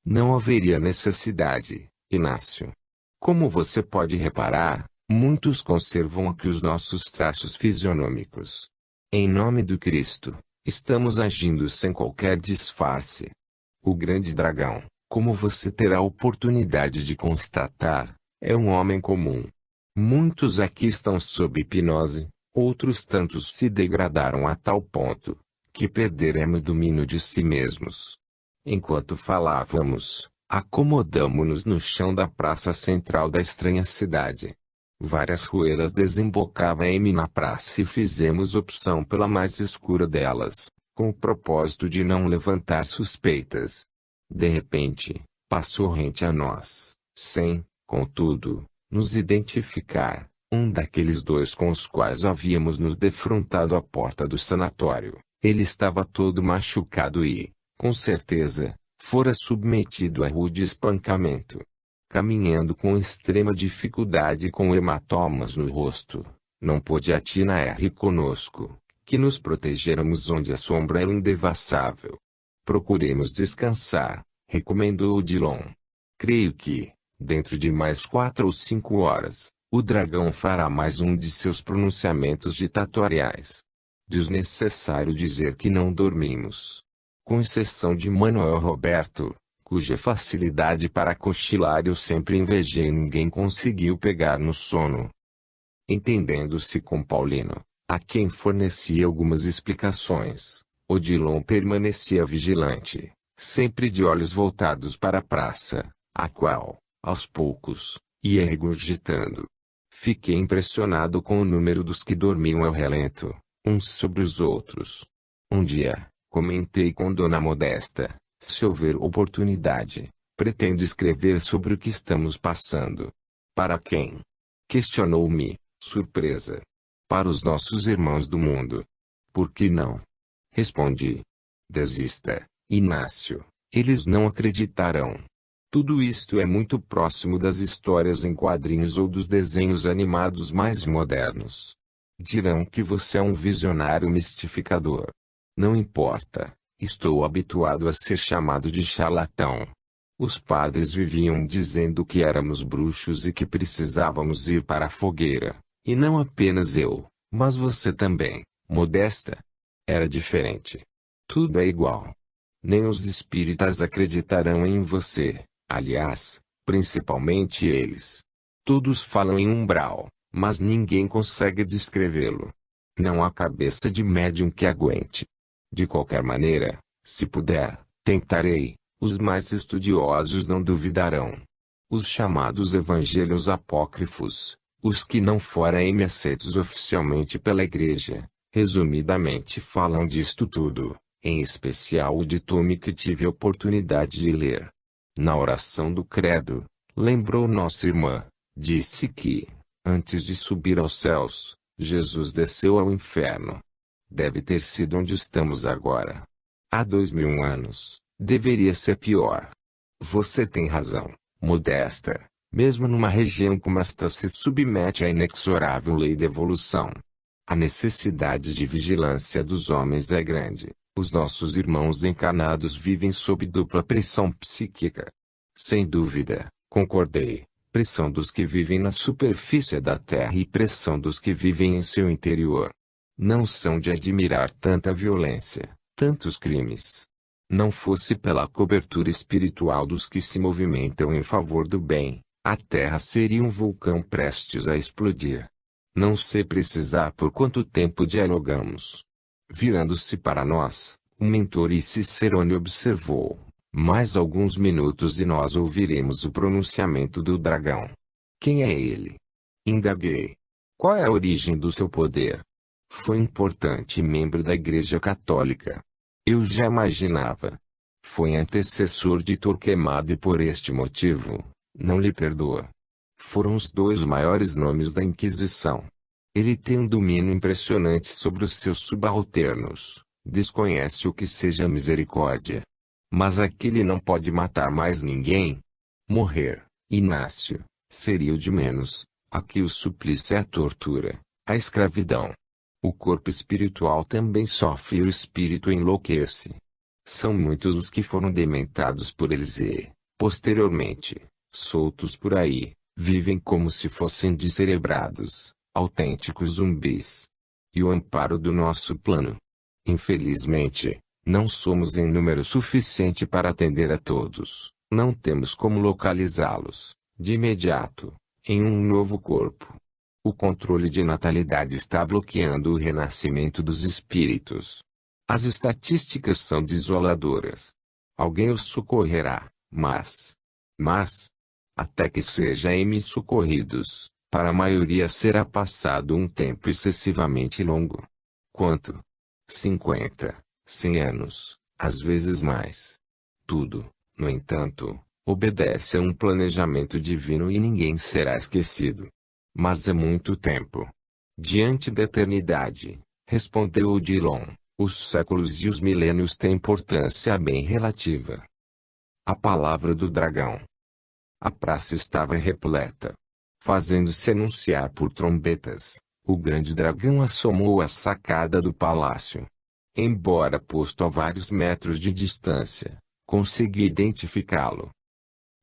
Não haveria necessidade, Inácio. Como você pode reparar, muitos conservam aqui os nossos traços fisionômicos. Em nome do Cristo, estamos agindo sem qualquer disfarce. O grande dragão, como você terá a oportunidade de constatar, é um homem comum. Muitos aqui estão sob hipnose, outros tantos se degradaram a tal ponto, que perderam o domínio de si mesmos. Enquanto falávamos, acomodamo-nos no chão da praça central da estranha cidade. Várias ruelas desembocavam na praça e fizemos opção pela mais escura delas, com o propósito de não levantar suspeitas. De repente, passou rente a nós, sem, contudo, nos identificar, um daqueles 2 com os quais havíamos nos defrontado à porta do sanatório. Ele estava todo machucado e, com certeza, fora submetido a rude espancamento. Caminhando com extrema dificuldade com hematomas no rosto, não pôde atinar conosco, que nos protegéramos onde a sombra era indevassável. Procuremos descansar, recomendou Odilon. Creio que, dentro de mais 4 ou 5 horas, o dragão fará mais um de seus pronunciamentos ditatoriais. Desnecessário dizer que não dormimos. Com exceção de Manuel Roberto, cuja facilidade para cochilar eu sempre invejei e ninguém conseguiu pegar no sono. Entendendo-se com Paulino, a quem fornecia algumas explicações, Odilon permanecia vigilante, sempre de olhos voltados para a praça, a qual, aos poucos, ia regurgitando. Fiquei impressionado com o número dos que dormiam ao relento, uns sobre os outros. Um dia, Comentei com Dona Modesta: se houver oportunidade, pretendo escrever sobre o que estamos passando. Para quem? Questionou-me, surpresa. Para os nossos irmãos do mundo. Por que não? Respondi. Desista, Inácio. Eles não acreditarão. Tudo isto é muito próximo das histórias em quadrinhos ou dos desenhos animados mais modernos. Dirão que você é um visionário mistificador. Não importa, estou habituado a ser chamado de charlatão. Os padres viviam dizendo que éramos bruxos e que precisávamos ir para a fogueira, e não apenas eu, mas você também, Modesta. Era diferente. Tudo é igual. Nem os espíritas acreditarão em você. Aliás, principalmente eles. Todos falam em umbral, mas ninguém consegue descrevê-lo. Não há cabeça de médium que aguente. De qualquer maneira, se puder, tentarei. Os mais estudiosos não duvidarão. Os chamados evangelhos apócrifos, os que não foram aceitos oficialmente pela Igreja, resumidamente falam disto tudo, em especial o de Tome que tive a oportunidade de ler. Na oração do credo, lembrou nossa irmã, disse que, antes de subir aos céus, Jesus desceu ao inferno. Deve ter sido onde estamos agora. Há 2000 anos, deveria ser pior. Você tem razão, Modesta. Mesmo numa região como esta se submete à inexorável lei da evolução. A necessidade de vigilância dos homens é grande. Os nossos irmãos encarnados vivem sob dupla pressão psíquica. Sem dúvida, concordei. Pressão dos que vivem na superfície da Terra e pressão dos que vivem em seu interior. Não são de admirar tanta violência, tantos crimes. Não fosse pela cobertura espiritual dos que se movimentam em favor do bem, a Terra seria um vulcão prestes a explodir. Não sei precisar por quanto tempo dialogamos. Virando-se para nós, o mentor e Cicerone observou: mais alguns minutos e nós ouviremos o pronunciamento do dragão. Quem é ele? Indaguei. Qual é a origem do seu poder? Foi importante membro da Igreja Católica. Eu já imaginava. Foi antecessor de Torquemada e por este motivo, não lhe perdoa. Foram os dois maiores nomes da Inquisição. Ele tem um domínio impressionante sobre os seus subalternos. Desconhece o que seja misericórdia. Mas aquele não pode matar mais ninguém. Morrer, Inácio, seria o de menos. Aqui o suplício é a tortura, a escravidão. O corpo espiritual também sofre e o espírito enlouquece. São muitos os que foram dementados por eles e, posteriormente, soltos por aí, vivem como se fossem descerebrados, autênticos zumbis. E o amparo do nosso plano? Infelizmente, não somos em número suficiente para atender a todos. Não temos como localizá-los, de imediato, em um novo corpo. O controle de natalidade está bloqueando o renascimento dos espíritos. As estatísticas são desoladoras. Alguém os socorrerá, mas, até que sejam socorridos, para a maioria será passado um tempo excessivamente longo. Quanto? 50, 100 anos, às vezes mais. Tudo, no entanto, obedece a um planejamento divino e ninguém será esquecido. Mas é muito tempo. Diante da eternidade, respondeu Odilon, os séculos e os milênios têm importância bem relativa. A palavra do dragão. A praça estava repleta. Fazendo-se anunciar por trombetas, o grande dragão assomou à sacada do palácio. Embora posto a vários metros de distância, consegui identificá-lo.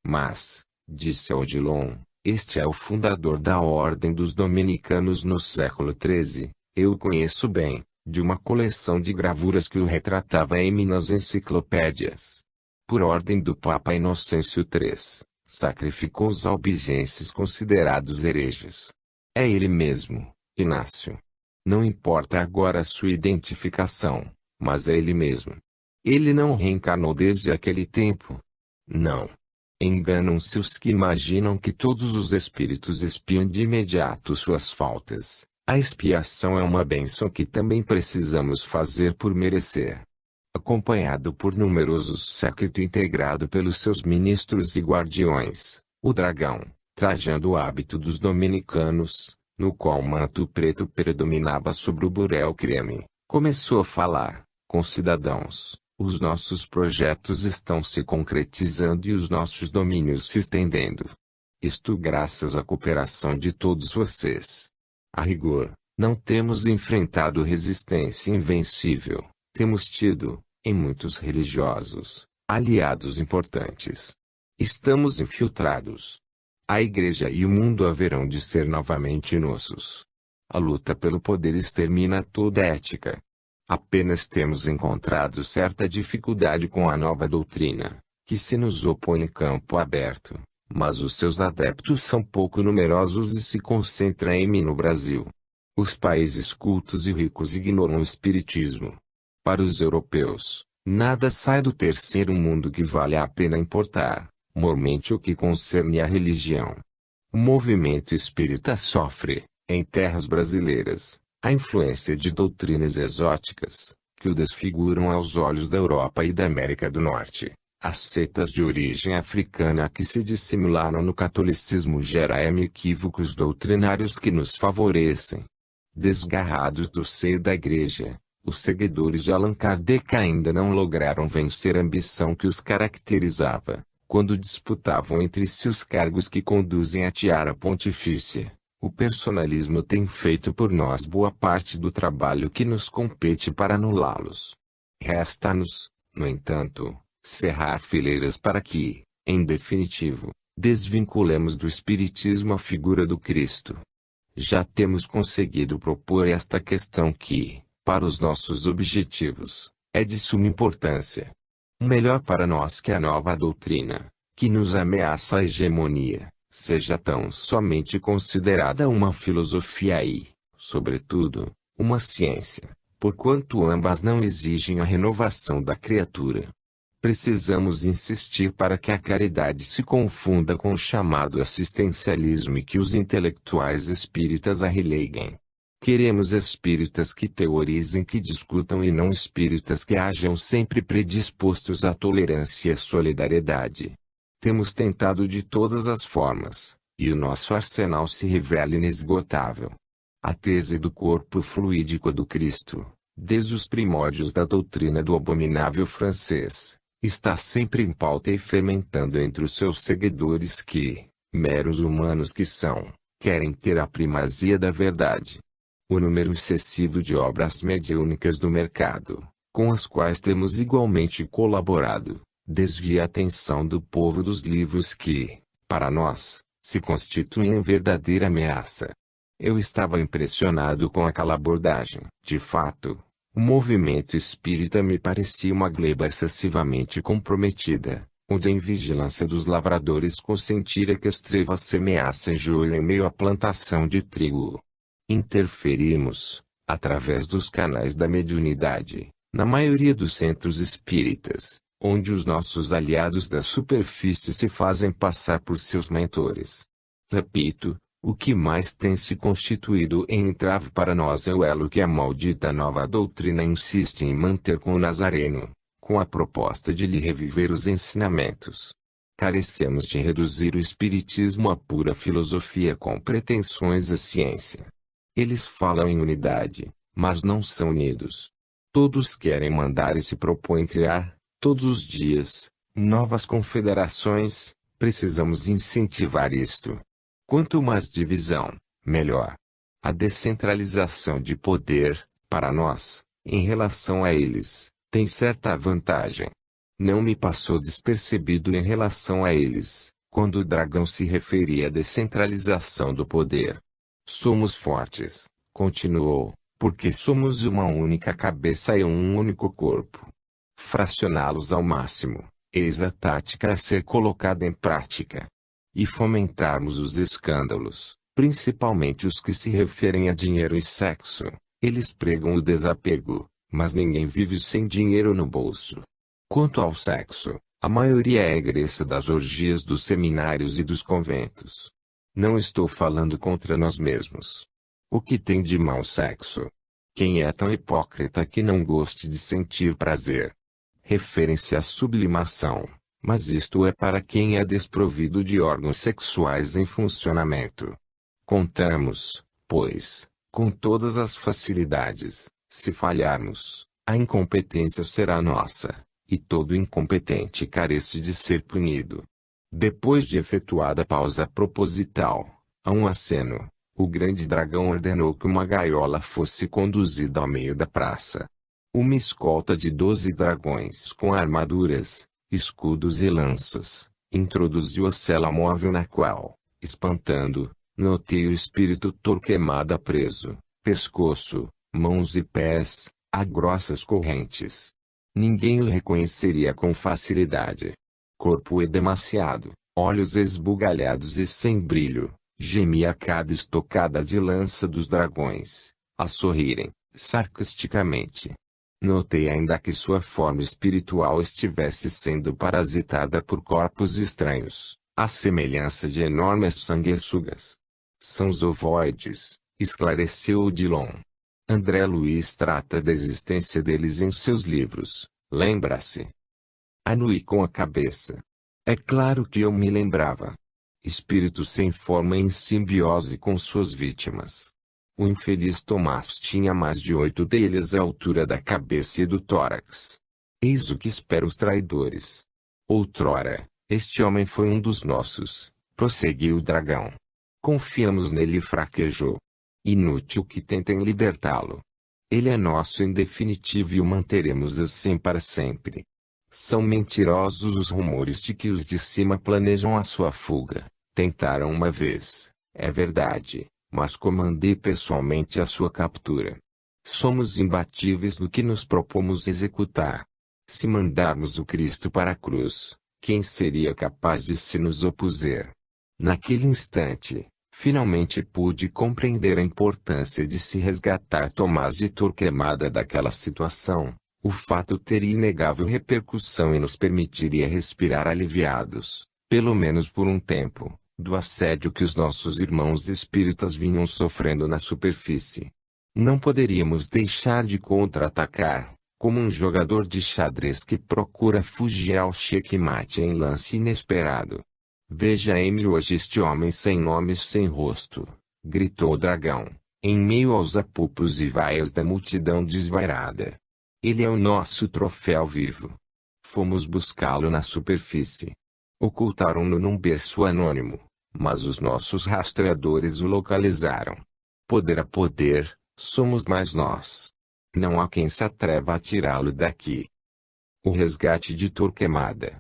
Mas, disse Odilon, este é o fundador da Ordem dos Dominicanos no século XIII, eu o conheço bem, de uma coleção de gravuras que o retratava nas enciclopédias. Por ordem do Papa Inocêncio III, sacrificou os albigenses considerados hereges. É ele mesmo, Inácio. Não importa agora a sua identificação, mas é ele mesmo. Ele não reencarnou desde aquele tempo. Não. Enganam-se os que imaginam que todos os espíritos expiam de imediato suas faltas. A expiação é uma bênção que também precisamos fazer por merecer. acompanhado por numerosos séquito integrado pelos seus ministros e guardiões, o dragão, trajando o hábito dos dominicanos, no qual o manto preto predominava sobre o burel creme, começou a falar: concidadãos, os nossos projetos estão se concretizando e os nossos domínios se estendendo. Isto graças à cooperação de todos vocês. A rigor, não temos enfrentado resistência invencível, temos tido, em muitos religiosos, aliados importantes. Estamos infiltrados. A Igreja e o mundo haverão de ser novamente nossos. A luta pelo poder extermina toda ética. Apenas temos encontrado certa dificuldade com a nova doutrina, que se nos opõe em campo aberto, mas os seus adeptos são pouco numerosos e se concentram no Brasil. Os países cultos e ricos ignoram o espiritismo. Para os europeus, nada sai do terceiro mundo que vale a pena importar, mormente o que concerne à religião. O movimento espírita sofre, em terras brasileiras, a influência de doutrinas exóticas, que o desfiguram aos olhos da Europa e da América do Norte. As seitas de origem africana que se dissimularam no catolicismo geram equívocos doutrinários que nos favorecem. Desgarrados do seio da Igreja, os seguidores de Allan Kardec ainda não lograram vencer a ambição que os caracterizava, quando disputavam entre si os cargos que conduzem à tiara pontifícia. O personalismo tem feito por nós boa parte do trabalho que nos compete para anulá-los. Resta-nos, no entanto, cerrar fileiras para que, em definitivo, desvinculemos do Espiritismo a figura do Cristo. Já temos conseguido propor esta questão que, para os nossos objetivos, é de suma importância. Melhor para nós que a nova doutrina, que nos ameaça a hegemonia, seja tão somente considerada uma filosofia e, sobretudo, uma ciência, porquanto ambas não exigem a renovação da criatura. Precisamos insistir para que a caridade se confunda com o chamado assistencialismo e que os intelectuais espíritas a releguem. Queremos espíritas que teorizem, que discutam e não espíritas que hajam sempre predispostos à tolerância e à solidariedade. Temos tentado de todas as formas, e o nosso arsenal se revela inesgotável. A tese do corpo fluídico do Cristo, desde os primórdios da doutrina do abominável francês, está sempre em pauta e fermentando entre os seus seguidores que, meros humanos que são, querem ter a primazia da verdade. O número excessivo de obras mediúnicas do mercado, com as quais temos igualmente colaborado, desvia a atenção do povo dos livros que, para nós, se constituem verdadeira ameaça. Eu estava impressionado com aquela abordagem. De fato, o movimento espírita me parecia uma gleba excessivamente comprometida, onde a invigilância dos lavradores consentira que as trevas semeassem joio em meio à plantação de trigo. Interferimos, através dos canais da mediunidade, na maioria dos centros espíritas, onde os nossos aliados da superfície se fazem passar por seus mentores. Repito, o que mais tem se constituído em entrave para nós é o elo que a maldita nova doutrina insiste em manter com o Nazareno, com a proposta de lhe reviver os ensinamentos. Carecemos de reduzir o espiritismo a pura filosofia com pretensões à ciência. Eles falam em unidade, mas não são unidos. Todos querem mandar e se propõem criar, todos os dias, novas confederações. Precisamos incentivar isto. Quanto mais divisão, melhor. A descentralização de poder, para nós, em relação a eles, tem certa vantagem. Não me passou despercebido em relação a eles, quando o dragão se referia à descentralização do poder. Somos fortes, continuou, porque somos uma única cabeça e um único corpo. Fracioná-los ao máximo, eis a tática a ser colocada em prática. E fomentarmos os escândalos, principalmente os que se referem a dinheiro e sexo. Eles pregam o desapego, mas ninguém vive sem dinheiro no bolso. Quanto ao sexo, a maioria é egressa das orgias dos seminários e dos conventos. Não estou falando contra nós mesmos. O que tem de mal sexo? Quem é tão hipócrita que não goste de sentir prazer? referem-se à sublimação, mas isto é para quem é desprovido de órgãos sexuais em funcionamento. Contamos, pois, com todas as facilidades. Se falharmos, a incompetência será nossa, e todo incompetente carece de ser punido. Depois de efetuada a pausa proposital, a um aceno, o grande dragão ordenou que uma gaiola fosse conduzida ao meio da praça. Uma escolta de 12 dragões com armaduras, escudos e lanças, introduziu a cela móvel na qual, espantando, notei o espírito Torquemada preso, pescoço, mãos e pés, a grossas correntes. Ninguém o reconheceria com facilidade. Corpo edemaciado, olhos esbugalhados e sem brilho, gemia a cada estocada de lança dos dragões, a sorrirem, sarcasticamente. Notei ainda que sua forma espiritual estivesse sendo parasitada por corpos estranhos, à semelhança de enormes sanguessugas. São os ovoides, esclareceu Odilon. André Luiz trata da existência deles em seus livros, lembra-se? Anuí com a cabeça. É claro que eu me lembrava. Espíritos sem forma em simbiose com suas vítimas. O infeliz Tomás tinha mais de 8 deles à altura da cabeça e do tórax. Eis o que espera os traidores. Outrora, este homem foi um dos nossos, prosseguiu o dragão. Confiamos nele e fraquejou. Inútil que tentem libertá-lo. Ele é nosso em definitivo e o manteremos assim para sempre. São mentirosos os rumores de que os de cima planejam a sua fuga. Tentaram uma vez, é verdade, mas comandei pessoalmente a sua captura. Somos imbatíveis no que nos propomos executar. Se mandarmos o Cristo para a cruz, quem seria capaz de se nos opuser? Naquele instante, finalmente pude compreender a importância de se resgatar Tomás de Torquemada daquela situação. O fato teria inegável repercussão e nos permitiria respirar aliviados, pelo menos por um tempo, do assédio que os nossos irmãos espíritas vinham sofrendo na superfície. Não poderíamos deixar de contra-atacar, como um jogador de xadrez que procura fugir ao checkmate em lance inesperado. Veja Emily hoje este homem sem nome e sem rosto, gritou o dragão, em meio aos apupos e vaias da multidão desvairada. Ele é o nosso troféu vivo. Fomos buscá-lo na superfície. Ocultaram-no num berço anônimo, mas os nossos rastreadores o localizaram. Poder a poder, somos mais nós. Não há quem se atreva a tirá-lo daqui. O resgate de Torquemada.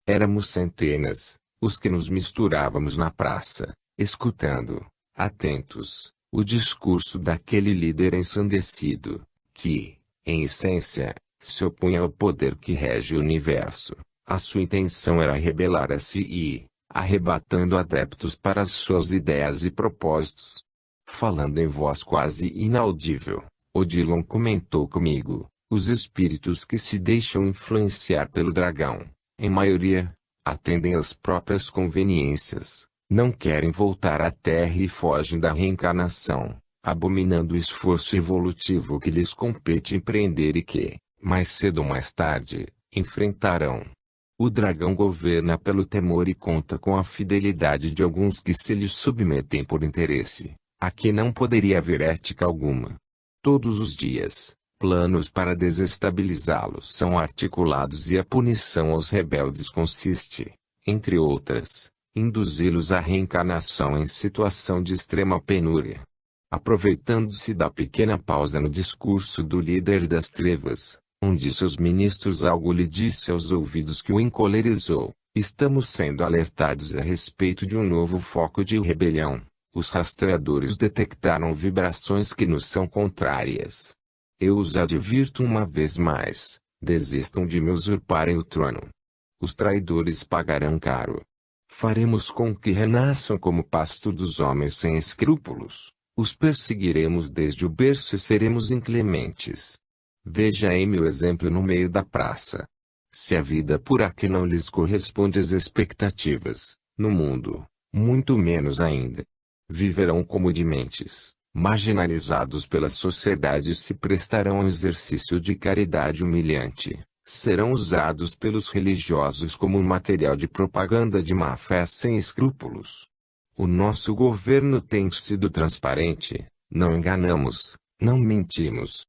Éramos centenas, os que nos misturávamos na praça, escutando, atentos, o discurso daquele líder ensandecido, que, em essência, se opunha ao poder que rege o universo. A sua intenção era rebelar-se e, arrebatando adeptos para as suas ideias e propósitos. Falando em voz quase inaudível, Odilon comentou comigo, os espíritos que se deixam influenciar pelo dragão, em maioria, atendem às próprias conveniências, não querem voltar à Terra e fogem da reencarnação, abominando o esforço evolutivo que lhes compete empreender e que, mais cedo ou mais tarde, enfrentarão. O dragão governa pelo temor e conta com a fidelidade de alguns que se lhe submetem por interesse. Aqui não poderia haver ética alguma. Todos os dias, planos para desestabilizá-los são articulados e a punição aos rebeldes consiste, entre outras, induzi-los à reencarnação em situação de extrema penúria. Aproveitando-se da pequena pausa no discurso do líder das trevas, um de seus ministros algo lhe disse aos ouvidos que o encolerizou, estamos sendo alertados a respeito de um novo foco de rebelião. Os rastreadores detectaram vibrações que nos são contrárias. Eu os advirto uma vez mais, desistam de me usurparem o trono. Os traidores pagarão caro. Faremos com que renasçam como pasto dos homens sem escrúpulos. Os perseguiremos desde o berço e seremos inclementes. Veja-me o exemplo no meio da praça. Se a vida por aqui não lhes corresponde às expectativas, no mundo, muito menos ainda. Viverão como dementes, marginalizados pela sociedade e se prestarão ao exercício de caridade humilhante, serão usados pelos religiosos como um material de propaganda de má-fé sem escrúpulos. O nosso governo tem sido transparente, não enganamos, não mentimos.